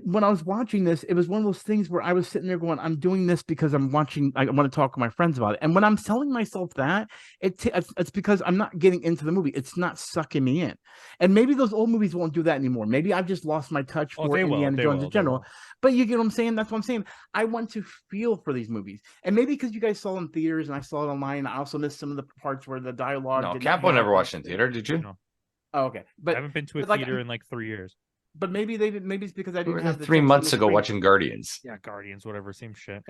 when I was watching this, it was one of those things where I was sitting there going, I'm doing this because I want to talk with my friends about it. And when I'm telling myself that, it's because I'm not getting into the movie. It's not sucking me in. And maybe those old movies won't do that anymore. Maybe I've just lost my touch for Indiana Jones in general. But you get what I'm saying? That's what I'm saying. I want to feel for these movies. And maybe because you guys saw them in theaters and I saw it online, I also missed some of the parts where the dialogue. No, Campo never watched in theater, did you? No. Oh, okay. But I haven't been to a theater in like 3 years. But maybe they didn't. Maybe it's because I We didn't were have there the 3 text on months the ago screen. watching Guardians. Yeah, Guardians, whatever, same shit.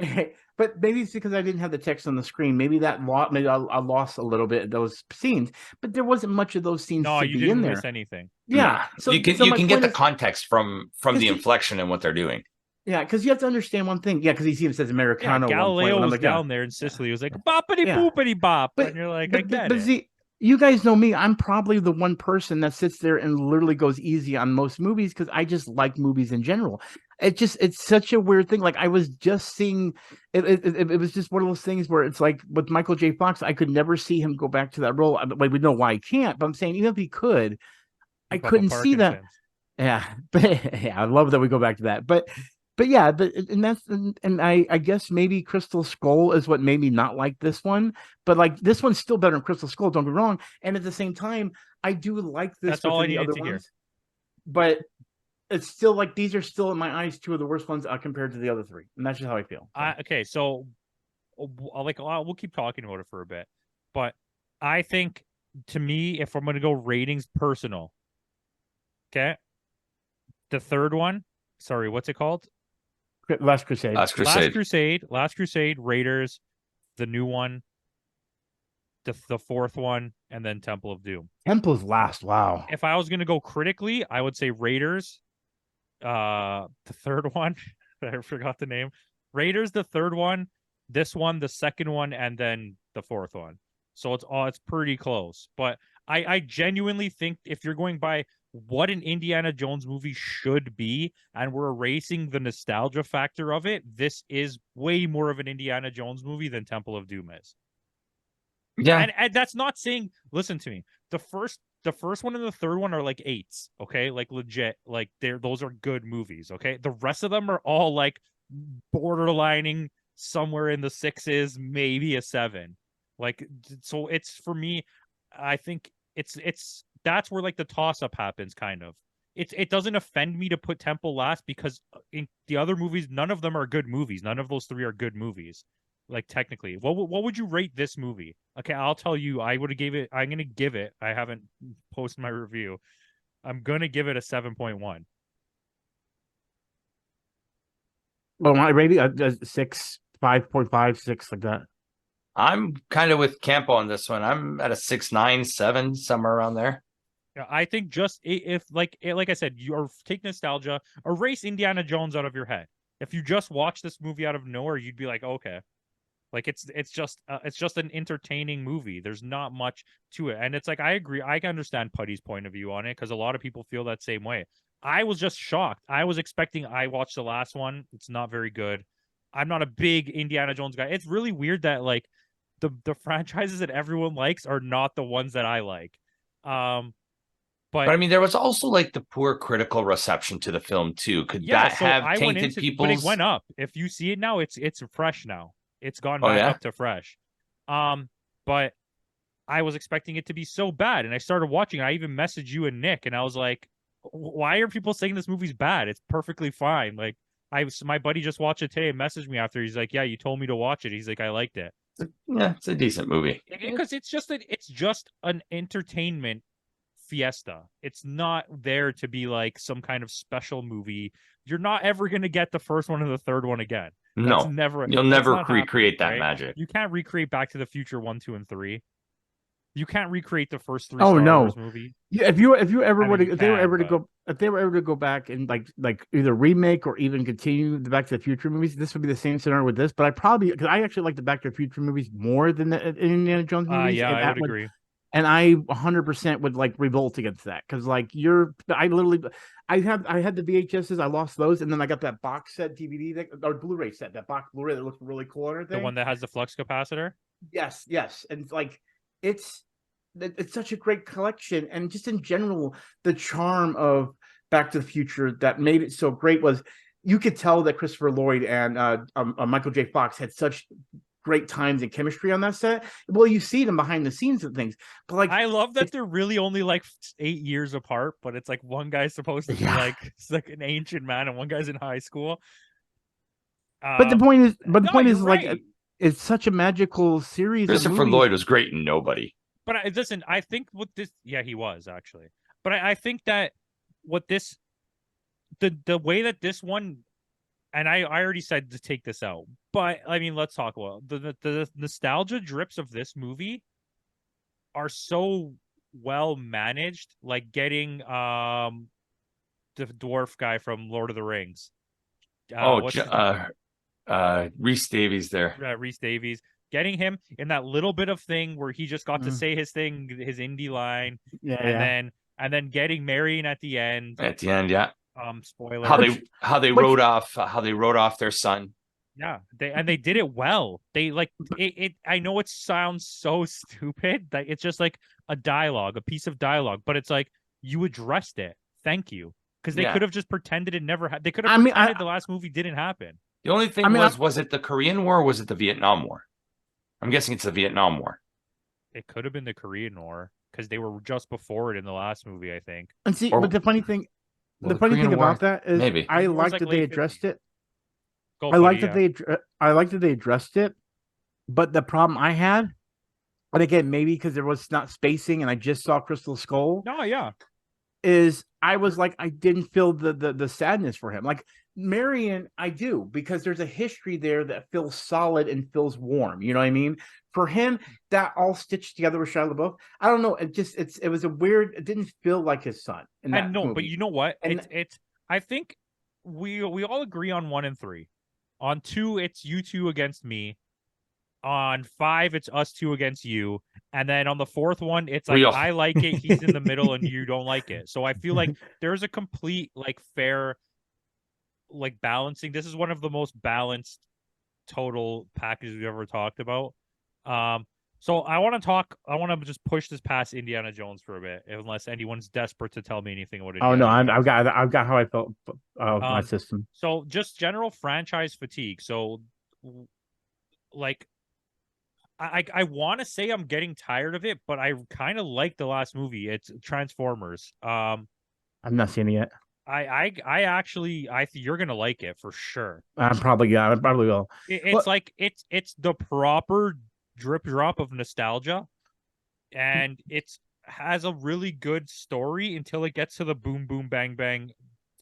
But maybe it's because I didn't have the text on the screen. Maybe maybe I lost a little bit of those scenes. But there wasn't much of those scenes No, to you be in didn't there. miss anything. Yeah. So you so my can get point the is, context from the inflection and what they're doing. yeah, because you have to understand one thing. Yeah, because he even says Yeah, Americano at one point. Galileo And I'm was like, yeah. down there in Sicily. It was like boppity Yeah. boopity bop, But and you're like, I get it. see, you guys know me. I'm probably the one person that sits there and literally goes easy on most movies because I just like movies in general. It's such a weird thing. Like I was just seeing it was just one of those things where it's like with Michael J. Fox, I could never see him go back to that role. Like we know why he can't, but I'm saying even if he could, I Keep up with couldn't see that. Parkinson's. Yeah, but yeah, I love that we go back to that. But yeah, but and that's and I guess maybe Crystal Skull is what made me not like this one. But like this one's still better than Crystal Skull. Don't get me wrong. And at the same time, I do like this. That's all I within the needed other to hear. ones. But it's still like these are still in my eyes two of the worst ones compared to the other three, and that's just how I feel. Okay, so like we'll keep talking about it for a bit, but I think to me, if I'm gonna go ratings personal, okay, the third one, sorry, what's it called? Last Crusade. Last Crusade. Last Crusade, Raiders, the new one, the fourth one, and then Temple of Doom. Temple's last. Wow. If I was gonna go critically, I would say Raiders, the third one, I forgot the name. Raiders, the third one, this one, the second one, and then the fourth one. So it's pretty close. But I genuinely think if you're going by what an Indiana Jones movie should be, and we're erasing the nostalgia factor of it, this is way more of an Indiana Jones movie than Temple of Doom is. Yeah. And that's not saying, listen to me. The first one and the third one are like 8s, okay? Like legit, like those are good movies, okay? The rest of them are all like borderlining somewhere in the 6s, maybe a 7. Like, so it's, for me, I think it's that's where like the toss up happens, kind of. It doesn't offend me to put Temple last because in the other movies, none of them are good movies. None of those three are good movies. Like technically, what would you rate this movie? Okay, I'll tell you. I'm gonna give it. I haven't posted my review. I'm gonna give it a 7.1. Well, my rating 6, 5.5, 6, like that. I'm kind of with Campo on this one. I'm at a 6, 9, 7, somewhere around there. Yeah, I think just if like I said, you take nostalgia, erase Indiana Jones out of your head. If you just watch this movie out of nowhere, you'd be like, okay, like it's just an entertaining movie. There's not much to it, and it's like I agree. I can understand Putty's point of view on it because a lot of people feel that same way. I was just shocked. I was expecting. I watched the last one. It's not very good. I'm not a big Indiana Jones guy. It's really weird that like the franchises that everyone likes are not the ones that I like. But I mean, there was also like the poor critical reception to the film too. Could that have tainted people's? But it went up. If you see it now, it's fresh now. It's gone back up to fresh. But I was expecting it to be so bad, and I started watching. I even messaged you and Nick, and I was like, "Why are people saying this movie's bad? It's perfectly fine." Like my buddy just watched it today and messaged me after. He's like, "Yeah, you told me to watch it." He's like, "I liked it." Yeah, it's a decent movie because it's just an entertainment fiesta. It's not there to be like some kind of special movie. You're not ever going to get the first one or the third one again. You'll never recreate that magic. You can't recreate Back to the Future 1, 2, and 3. You can't recreate the first 3 Star Wars movie. Yeah, if they were ever to go back and like either remake or even continue the Back to the Future movies, this would be the same scenario with this. But because I actually like the Back to the Future movies more than the Indiana Jones movies. Yeah, I would agree. And I 100% would like revolt against that because like I had the VHSs, I lost those, and then I got that box set DVD or Blu-ray set, that box Blu-ray that looks really cool and everything. The one that has the flux capacitor. Yes, and like it's such a great collection, and just in general, the charm of Back to the Future that made it so great was you could tell that Christopher Lloyd and Michael J. Fox had such great times and chemistry on that set. Well, you see them behind the scenes and things, but like I love that they're really only like 8 years apart, but it's like one guy's supposed to be like an ancient man and one guy's in high school. But the point is, right. like it's such a magical series. Christopher Lloyd was great in Nobody. But listen, I think what this, yeah, he was actually. But I think that what this the way that this one, and I already said to take this out, but I mean, let's talk about the nostalgia drips of this movie are so well managed, like getting the dwarf guy from Lord of the Rings. Reese Davies there. Reese Davies, getting him in that little bit of thing where he just got to say his thing, his indie line, and then getting Marion at the end. At the end, yeah. Spoiler. How they wrote off their son. Yeah, they did it well. They like it. I know it sounds so stupid that it's just like a piece of dialogue, but it's like you addressed it. Thank you, because they could have just pretended it never happened. They could have pretended the last movie didn't happen. The only thing was it the Korean War or was it the Vietnam War? I'm guessing it's the Vietnam War. It could have been the Korean War because they were just before it in the last movie, I think. And see, but the funny thing about that is, maybe. I like that they addressed it. I like that they addressed it, but the problem I had, and again, maybe because there was not spacing, and I just saw Crystal Skull. No, yeah, is I was like, I didn't feel the sadness for him. Like Marion, I do, because there's a history there that feels solid and feels warm. You know what I mean? For him, that all stitched together with Shia LaBeouf, I don't know. It was a weird. It didn't feel like his son. But you know what? I think we all agree on 1 and 3. On 2, it's you two against me. On 5, it's us two against you. And then on the 4th one, it's like I like it, he's in the middle, and you don't like it. So I feel like there's a complete, like, fair, like, balancing. This is one of the most balanced total packages we've ever talked about. So I want to just push this past Indiana Jones for a bit, unless anyone's desperate to tell me anything about it. Oh no, I've got how I felt of my system. So just general franchise fatigue. So, like, I want to say I'm getting tired of it, but I kind of like the last movie. It's Transformers. I've not seen it yet. I think you're gonna like it for sure. I probably will. It's the proper drip drop of nostalgia, and it's has a really good story until it gets to the boom boom bang bang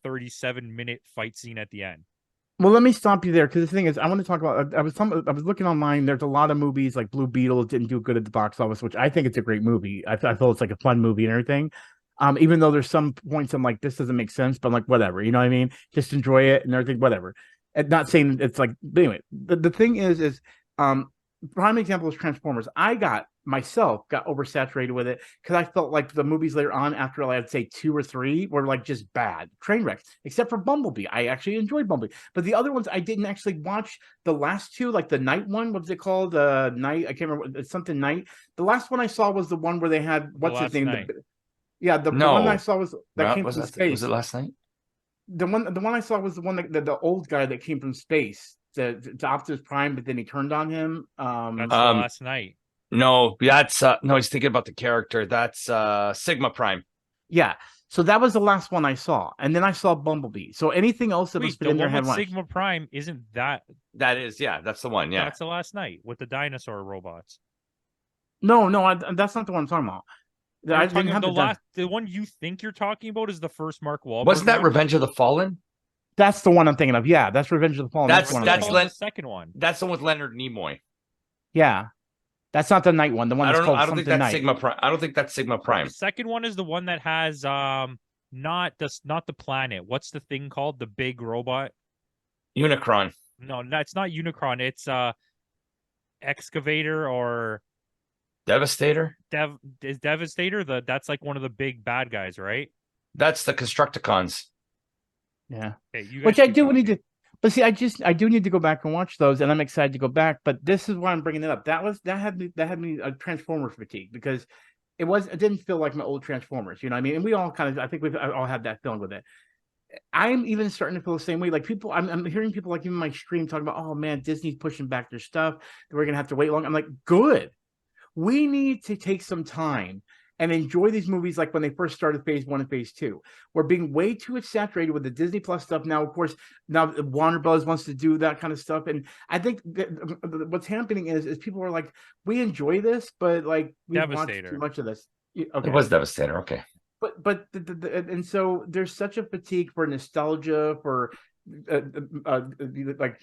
37-minute fight scene at the end. Well, let me stop you there, because the thing is, I want to talk about. I was looking online. There's a lot of movies like Blue Beetle didn't do good at the box office, which I think it's a great movie. I feel it's like a fun movie and everything. Even though there's some points I'm like, this doesn't make sense, but I'm like, whatever, you know what I mean? Just enjoy it and everything, whatever. And not saying it's like, but anyway, the thing is prime example is Transformers. I got oversaturated with it because I felt like the movies later on, after I'd say 2 or 3, were like just bad train wrecks, except for Bumblebee. I actually enjoyed Bumblebee, but the other ones I didn't actually watch. The last 2, like the Night one, what's it called? Night, I can't remember. It's something Night. The last one I saw was the one where they had what's his name? The one I saw was that came from space. Was it Last Night? The one I saw was the one that the old guy that came from space to Optimus Prime, but then he turned on him. That's Last Night. No, that's no. He's thinking about the character. That's Sigma Prime. Yeah. So that was the last one I saw, and then I saw Bumblebee. So anything else that was in there had Sigma Prime isn't that? That is, yeah. That's the one. Yeah, that's the Last Night with the dinosaur robots. No, that's not the one I'm talking about. I didn't have the one you think you're talking about is the first Mark Wahlberg. Wasn't that Revenge of the Fallen? That's the one I'm thinking of. Yeah, that's Revenge of the Fallen. That's the second one. That's the one with Leonard Nimoy. Yeah, that's not the Night one. The one that's called something Night. Sigma Prime. I don't think that's Sigma Prime. The second one is the one that has not the planet. What's the thing called? The big robot. Unicron. No, it's not Unicron. It's Excavator or Devastator. Is Devastator that's like one of the big bad guys, right? That's the Constructicons. Yeah. Okay, which I do need to. But see, I do need to go back and watch those, and I'm excited to go back. But this is why I'm bringing it up. That had me a Transformer fatigue, because it didn't feel like my old Transformers. You know what I mean? And we all I think we've all had that feeling with it. I'm even starting to feel the same way. Like people, I'm hearing people like in my stream talking about, oh man, Disney's pushing back their stuff. We're gonna have to wait long. I'm like, good. We need to take some time and enjoy these movies like when they first started phase 1 and phase 2. We're being way too saturated with the Disney Plus stuff now. Of course, now Warner Bros. Wants to do that kind of stuff. And I think what's happening is people are like, we enjoy this, but like we watched too much of this. Okay. It was Devastator. Okay. And so there's such a fatigue for nostalgia for uh, like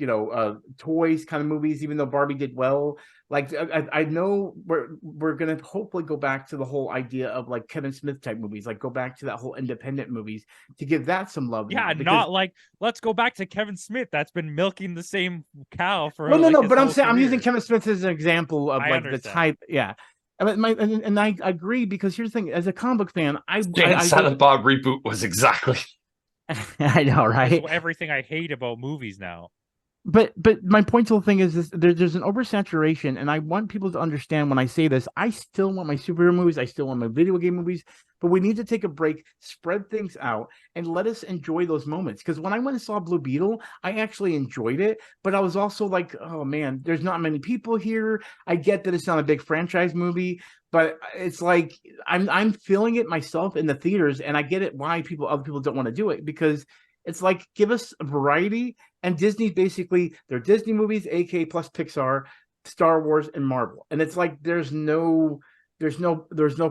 toys kind of movies. Even though Barbie did well, like I know we're gonna hopefully go back to the whole idea of like Kevin Smith type movies, like go back to that whole independent movies to give that some love. Yeah, now, because not like let's go back to Kevin Smith. That's been milking the same cow for well, like no, his but I'm whole saying I'm using career. Kevin Smith as an example of I like the understand. type, yeah. And I agree because here's the thing: as a comic book fan, Jay and Silent Bob reboot was exactly. I know, It's right? everything I hate about movies now. But my point to the thing is this: there's an oversaturation, and I want people to understand when I say this. I still want my superhero movies, I still want my video game movies, but we need to take a break, spread things out, and let us enjoy those moments. Because when I went and saw Blue Beetle, I actually enjoyed it, but I was also like, oh man, there's not many people here. I get that it's not a big franchise movie, but it's like I'm feeling it myself in the theaters, and I get it why other people don't want to do it because it's like give us a variety. And Disney's basically their Disney movies, AK plus Pixar, Star Wars, and Marvel. And it's like there's no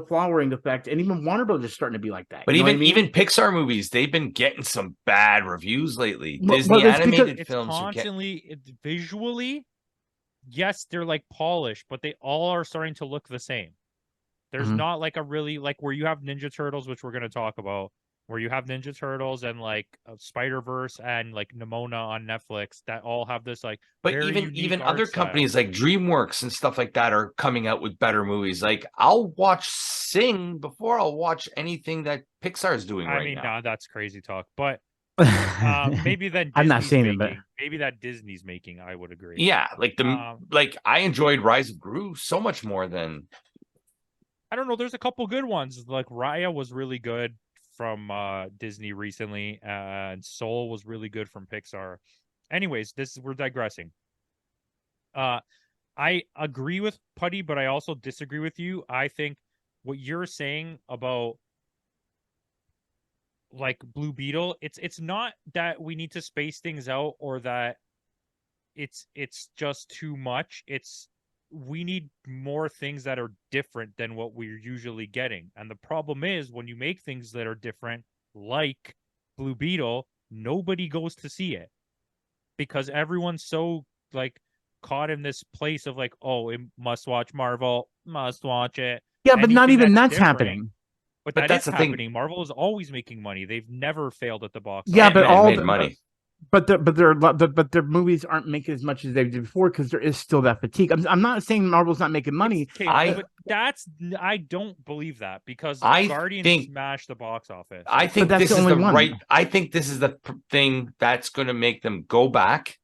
flowering effect. And even Warner Bros. Is starting to be like that. But You know what I mean? even Pixar movies, they've been getting some bad reviews lately. Well, Disney it's animated It's films are constantly visually, yes, they're like polished, but they all are starting to look the same. There's Mhm. not like a really like where you have Ninja Turtles, which we're going to talk about, where you have Ninja Turtles and like Spider-Verse and like Nimona on Netflix that all have this like But very unique even art other style. companies like DreamWorks and stuff like that are coming out with better movies. Like I'll watch Sing before I'll watch anything that Pixar is doing I mean, now. nah, that's crazy talk, but maybe that I'm not Disney's saying it, making, but maybe that Disney's making, I would agree. Yeah, like Um, like I enjoyed Rise of Gru so much more than I don't know. There's a couple good ones. Like Raya was really good from Disney recently, and Soul was really good from Pixar. Anyways, we're digressing. I agree with Putty, but I also disagree with you. I think what you're saying about like Blue Beetle, it's not that we need to space things out or that it's just too much. It's we need more things that are different than what we're usually getting. And the problem is when you make things that are different, like Blue Beetle, nobody goes to see it because everyone's so like caught in this place of like, oh, it must watch Marvel, must watch it. yeah, but not Anything even that's different, happening. but But that is that's the thing. happening. Marvel is always making money. They've never failed at the box Yeah, office. but Ant-Man all made the, money. but their movies aren't making as much as they did before because there is still that fatigue. I'm not saying Marvel's not making money. But I don't believe that because I Guardians think smashed the box office. I think that's this the is only the one. right. I think this is the thing that's going to make them go back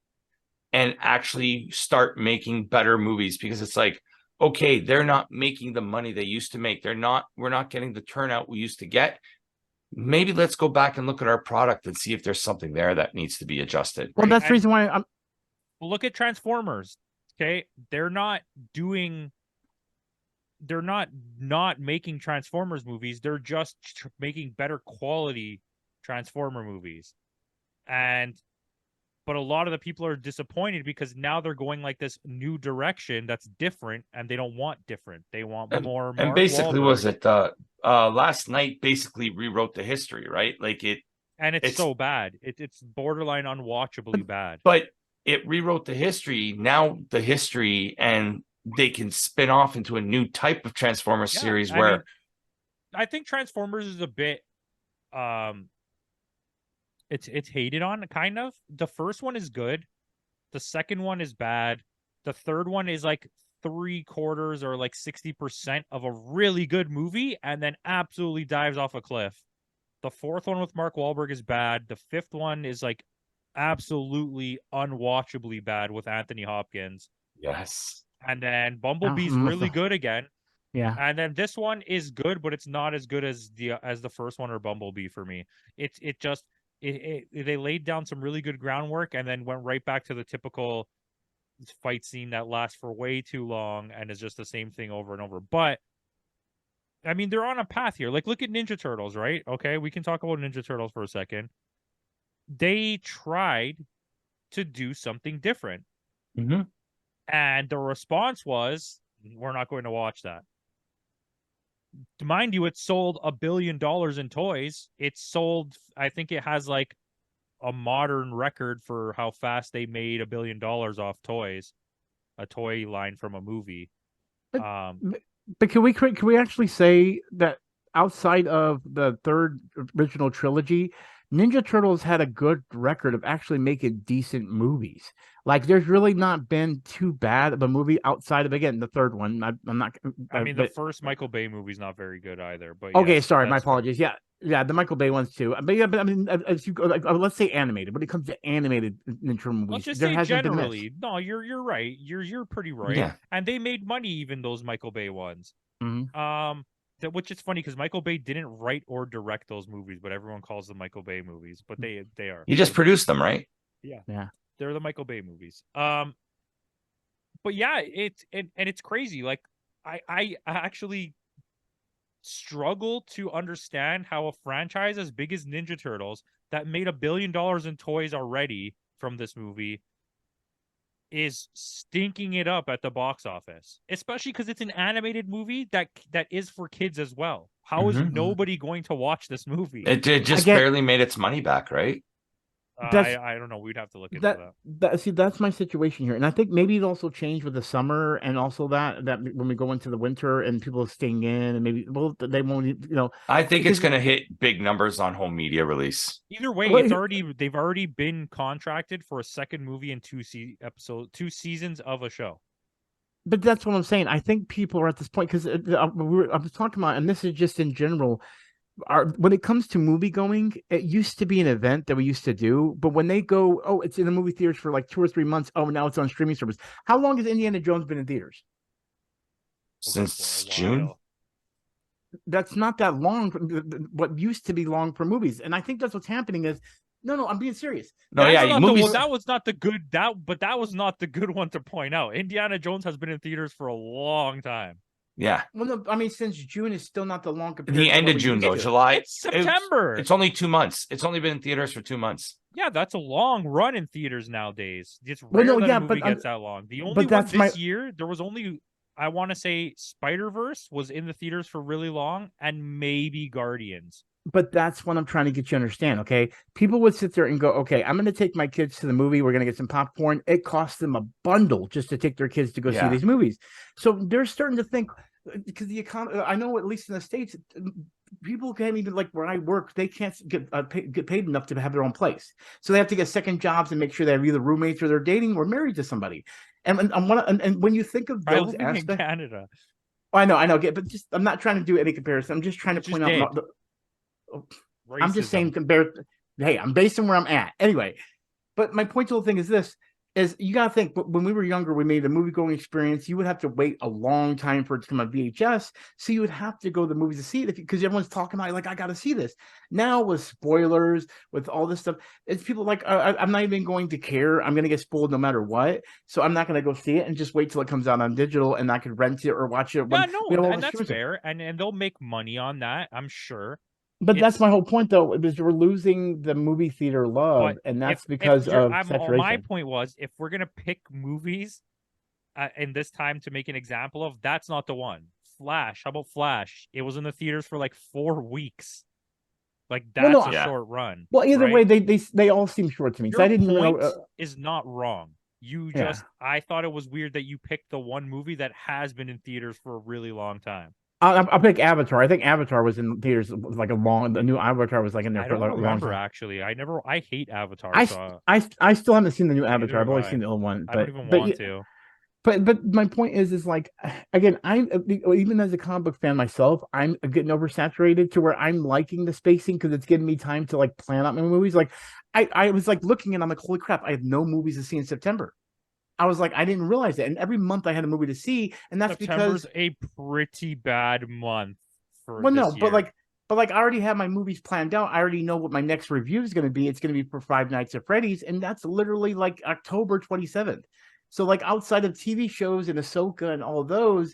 and actually start making better movies because it's like, okay, they're not making the money they used to make. We're not getting the turnout we used to get. Maybe let's go back and look at our product and see if there's something there that needs to be adjusted. Well, Right? that's the reason why I'm. Look at Transformers. Okay, they're not making Transformers movies. They're just making better quality Transformer movies, but a lot of the people are disappointed because now they're going like this new direction that's different, and they don't want different. They want more. And Mark basically, Wahlberg. was it last night? Basically, rewrote the history, right? Like it's so bad. It's borderline unwatchably bad. But it rewrote the history. Now the history, and they can spin off into a new type of Transformers series where I think Transformers is a bit it's hated on kind of. The first one is good. The second one is bad. The third one is like 3/4 or like 60% of a really good movie and then absolutely dives off a cliff. The fourth one with Mark Wahlberg is bad. The fifth one is like absolutely unwatchably bad with Anthony Hopkins. yes. And then Bumblebee's really good again. Yeah. And then this one is good, but it's not as good as the first one or Bumblebee for me. They laid down some really good groundwork and then went right back to the typical fight scene that lasts for way too long and is just the same thing over and over. But I mean, they're on a path here. Like, look at Ninja Turtles, right? Okay, we can talk about Ninja Turtles for a second. They tried to do something different. Mm-hmm. And the response was, we're not going to watch that. mind you, it sold $1 billion in toys. It's sold, I think it has like a modern record for how fast they made $1 billion off toys, a toy line from a movie. But can we actually say that outside of the third original trilogy, Ninja Turtles had a good record of actually making decent movies. Like, there's really not been too bad of a movie outside of, again, the third one. I'm not. I mean, the first Michael Bay movie is not very good either. But okay, yes, sorry, my that's fair. apologies. Yeah, the Michael Bay ones too. But yeah, but I mean, as you go, like, let's say animated. When it comes to animated Ninja movies, Let's just there say hasn't generally. No, you're right. You're pretty right. Yeah. And they made money, even those Michael Bay ones. been missed. Which is funny because Michael Bay didn't write or direct those movies, but everyone calls them Michael Bay movies. But they are. You just produced them, right? Yeah. They're the Michael Bay movies. But yeah, it's crazy. Like I actually struggle to understand how a franchise as big as Ninja Turtles that made $1 billion in toys already from this movie is stinking it up at the box office, especially because it's an animated movie that is for kids as well. How is nobody going to watch this movie? It just barely made its money back, right? I don't know. We'd have to look into that. See, that's my situation here, and I think maybe it also changed with the summer, and also that when we go into the winter and people are staying in, and maybe they won't, I think it's going to hit big numbers on home media release. Either way, they've already been contracted for a second movie and 2 seasons of a show. But that's what I'm saying. I think people are at this point because I was talking about, and this is just in general. When it comes to movie going, it used to be an event that we used to do, but when they go, oh, it's in the movie theaters for like 2 or 3 months. Oh, now it's on streaming service. How long has Indiana Jones been in theaters? Since June. That's not that long. What used to be long for movies, and I think that's what's happening. Is no, I'm being serious. No, movies. That was not the good that was not the good one to point out. Indiana Jones has been in theaters for a long time. Yeah. Well, no, I mean, since June is still not the long. The end of June, though. July. It's September. It's only 2 months. It's only been in theaters for 2 months. Yeah, that's a long run in theaters nowadays. It's rare that a movie gets that long. The only one this year, there was only, I want to say, Spider-Verse was in the theaters for really long, and maybe Guardians. But that's what I'm trying to get you to understand, okay? People would sit there and go, okay, I'm going to take my kids to the movie. We're going to get some popcorn. It costs them a bundle just to take their kids to go see these movies. So they're starting to think, because the economy, I know at least in the States, people can't even, like where I work, they can't get paid enough to have their own place. So they have to get second jobs and make sure they have either roommates or they're dating or married to somebody. And when you think of those aspects, in Canada. I know, but just I'm not trying to do any comparison. I'm just trying to point out. I'm just saying hey, I'm basing where I'm at anyway. But my point to the thing is this: is you gotta think. But when we were younger, we made a movie going experience. You would have to wait a long time for it to come on VHS, so you would have to go to the movies to see it because everyone's talking about it, like I got to see this. Now with spoilers, with all this stuff, it's people like I'm not even going to care. I'm gonna get spoiled no matter what, so I'm not gonna go see it and just wait till it comes out on digital and I could rent it or watch it. And that's fair, and they'll make money on that, I'm sure. But that's my whole point, though, is we're losing the movie theater love, and that's because of saturation. My point was, if we're gonna pick movies in this time to make an example of, that's not the one. Flash. How about Flash? It was in the theaters for like 4 weeks. Like that's a short run. Well, either way, they all seem short to me. Your I didn't point know. Is not wrong. You just I thought it was weird that you picked the one movie that has been in theaters for a really long time. I'll pick Avatar. I think Avatar was in theaters like the new Avatar was like in there for a long time. Actually. I hate Avatar. I still haven't seen the new Avatar. I've only seen the old one. I don't even want to. But my point is like, again, even as a comic book fan myself, I'm getting oversaturated to where I'm liking the spacing because it's giving me time to like plan out my movies. Like I was like looking and I'm like, holy crap, I have no movies to see in September. I was like, I didn't realize that. And every month I had a movie to see, and that's September's a pretty bad month for this year. but like I already have my movies planned out. I already know what my next review is going to be. It's going to be for Five Nights at Freddy's, and that's literally like October 27th. So like outside of TV shows and Ahsoka and all of those,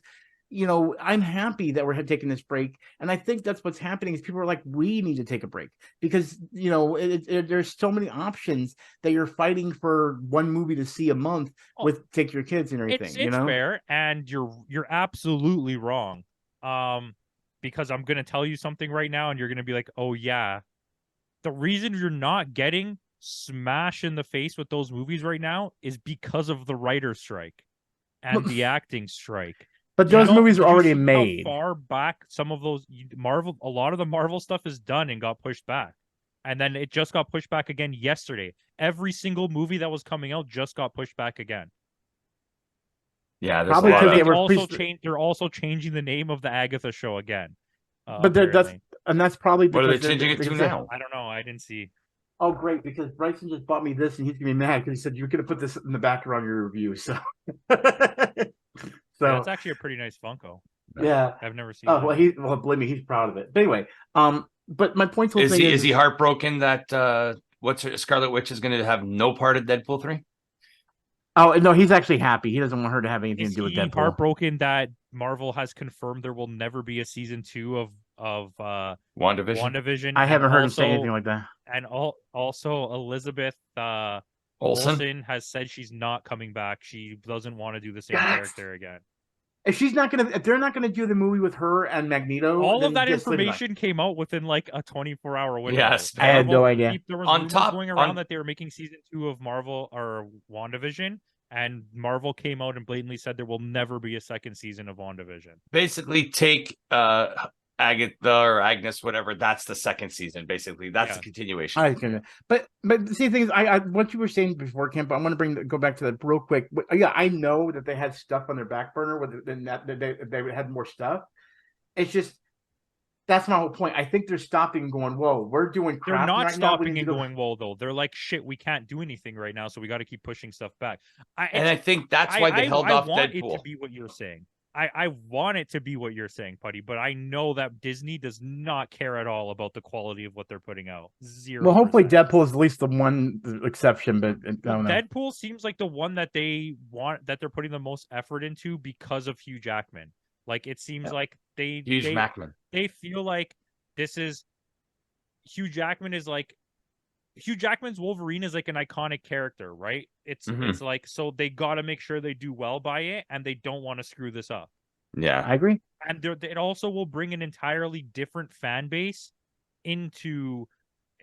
I'm happy that we're taking this break. And I think that's what's happening is people are like, we need to take a break because, there's so many options that you're fighting for one movie to see a month with take your kids and everything. It's fair. And you're absolutely wrong. because I'm going to tell you something right now and you're going to be like, oh yeah. The reason you're not getting smash in the face with those movies right now is because of the writer's strike and the acting strike. But those movies are did you already see made. How far back some of those Marvel, a lot of the Marvel stuff is done and got pushed back. And then it just got pushed back again yesterday. Every single movie that was coming out just got pushed back again. Yeah, there's Probably a lot because of... they were also they're also changing the name of the Agatha show again. But that's probably What are they because changing it to now? I don't know. I didn't see. Oh, great! Because Bryson just bought me this, and he's gonna be mad because he said you could have put this in the background of your review. So, Yeah, it's actually a pretty nice Funko. Yeah, I've never seen. Oh well, believe me, he's proud of it. But anyway, but my point is he heartbroken that Scarlet Witch is going to have no part of Deadpool 3? Oh no, he's actually happy. He doesn't want her to have anything to do with Deadpool. Heartbroken that Marvel has confirmed there will never be a season 2 of WandaVision. I haven't heard him say anything like that. And also Elizabeth Olsen has said she's not coming back. She doesn't want to do the same character again. If they're not gonna do the movie with her and Magneto, all of that information came out within like a 24-hour window. Yes, I had no idea. There was rumors going around that they were making season 2 of Marvel or WandaVision, and Marvel came out and blatantly said there will never be a second season of WandaVision. Basically, take Agatha or Agnes, whatever. That's the second season. Basically, that's the continuation. But see, the thing is, I what you were saying before, Campo, I'm going to go back to that real quick. Yeah, I know that they had stuff on their back burner, that they had more stuff. It's just that's my whole point. I think they're stopping and going, whoa, we're doing crap. They're not right stopping and going, whoa, though. They're like, shit, we can't do anything right now, so we got to keep pushing stuff back. I think that's why they held off Deadpool. I want it to be what you're saying. I want it to be what you're saying, Putty, but I know that Disney does not care at all about the quality of what they're putting out. 0%. Well, hopefully Deadpool is at least the one exception, but I don't know. Deadpool seems like the one that they want, that they're putting the most effort into because of Hugh Jackman. Like, it seems like they feel like this is Hugh Jackman is like Hugh Jackman's Wolverine is like an iconic character, right? It's like, so they got to make sure they do well by it, and they don't want to screw this up. Yeah, I agree. And it also will bring an entirely different fan base into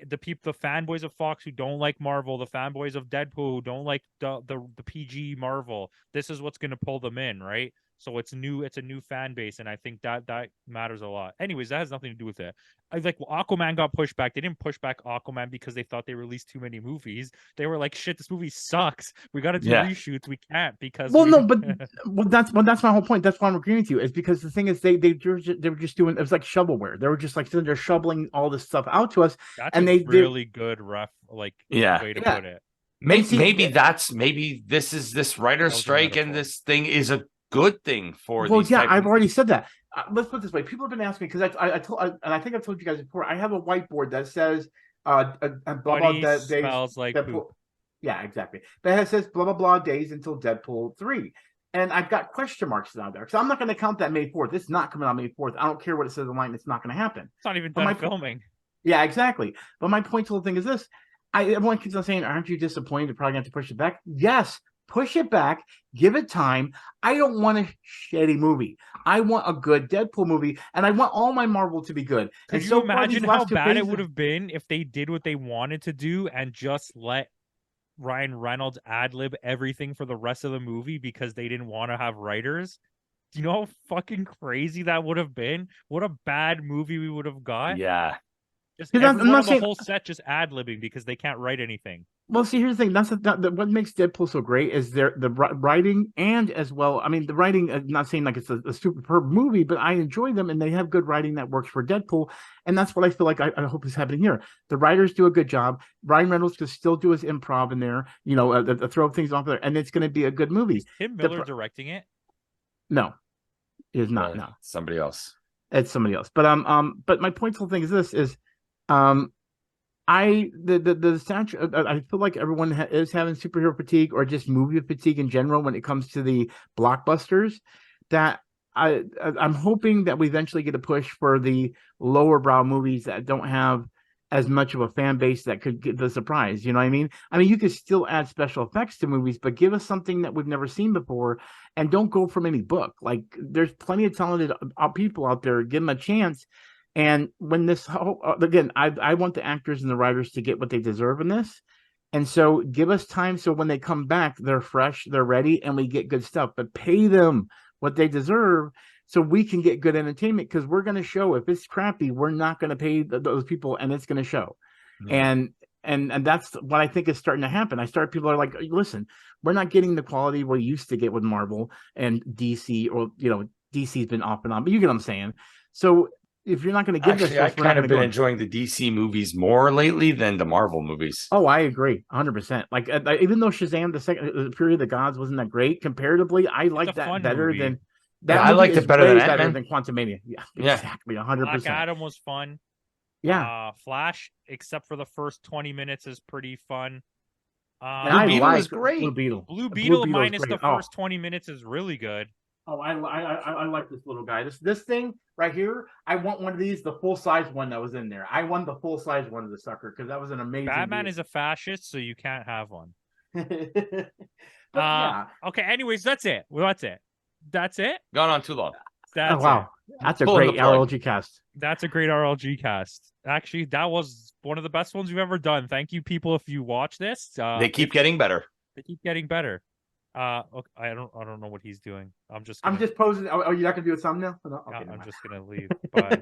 the fanboys of Fox who don't like Marvel, the fanboys of Deadpool who don't like the PG Marvel. This is what's going to pull them in, right? So it's new. It's a new fan base, and I think that matters a lot. Anyways, that has nothing to do with it. Aquaman got pushed back. They didn't push back Aquaman because they thought they released too many movies. They were like, "Shit, this movie sucks. We got to do reshoots. We can't because." That's my whole point. That's why I'm agreeing with you. Is because the thing is, they were just doing, it was like shovelware. They were just like they're shoveling all this stuff out to us. That's really good rough way to put it. Maybe this writer's strike and this thing is a good thing for. Well, yeah, I've already said that. Let's put it this way: people have been asking me because I think I've told you guys before. I have a whiteboard that says blah blah days smells like Deadpool. Poop. Yeah, exactly. But it says blah blah blah days until Deadpool 3, and I've got question marks down there because I'm not going to count that May 4th. It's not coming out May 4th. I don't care what it says online. It's not going to happen. It's not even done filming. Yeah, exactly. But my point to the thing is this: everyone keeps on saying, "Aren't you disappointed? You're probably going to have to push it back." Yes. Push it back, give it time. I don't want a shitty movie. I want a good Deadpool movie, and I want all my Marvel to be good. Could you imagine how bad it would have been if they did what they wanted to do and just let Ryan Reynolds ad-lib everything for the rest of the movie because they didn't want to have writers? Do you know how fucking crazy that would have been? What a bad movie we would have got. Yeah. Just everyone on the whole set just ad-libbing because they can't write anything. Well, see, here's the thing. That's what makes Deadpool so great is the writing and as well. I mean, the writing. I'm not saying like it's a superb movie, but I enjoy them and they have good writing that works for Deadpool, and that's what I feel like. I hope is happening here. The writers do a good job. Ryan Reynolds can still do his improv in there. You know, throw things off there, and it's going to be a good movie. Is Tim Miller directing it? No, it is not. No, somebody else. It's somebody else. But my point to the thing is this is, I feel like everyone is having superhero fatigue or just movie fatigue in general when it comes to the blockbusters. That I'm hoping that we eventually get a push for the lower brow movies that don't have as much of a fan base that could get the surprise. You know what I mean? I mean, you could still add special effects to movies, but give us something that we've never seen before, and don't go from any book. Like, there's plenty of talented people out there. Give them a chance. And when this again, I want the actors and the writers to get what they deserve in this. And so give us time so when they come back, they're fresh, they're ready, and we get good stuff. But pay them what they deserve so we can get good entertainment, because we're going to show if it's crappy, we're not going to pay those people, and it's going to show. Yeah. And that's what I think is starting to happen. People are like, listen, we're not getting the quality we used to get with Marvel and DC, or DC's been off and on, but you get what I'm saying. So if you're not going to give Actually, I've kind of been enjoying the DC movies more lately than the Marvel movies. Oh, I agree 100%. Like, even though Shazam, the Fury of the Gods, wasn't that great comparatively, I like that better movie. than that. Yeah, I liked it better than Quantumania. Yeah, exactly, 100%. Black Adam was fun. Yeah, Flash, except for the first 20 minutes, is pretty fun. Blue Beetle is great. Blue Beetle minus the first 20 minutes is really good. Oh, I like this little guy. This thing right here. I want one of these, the full size one that was in there. I won the full size one of the sucker because that was an amazing. Batman is a fascist, so you can't have one. Yeah. Okay. Anyways, that's it. That's it. Gone on too long. Wow, that's a great RLG cast. That's a great RLG cast. Actually, that was one of the best ones we've ever done. Thank you, people, if you watch this. They keep getting better. Okay, I don't know what he's doing. I'm just posing. Oh, you're not gonna do a thumbnail? No? Okay, I'm just gonna leave. Bye.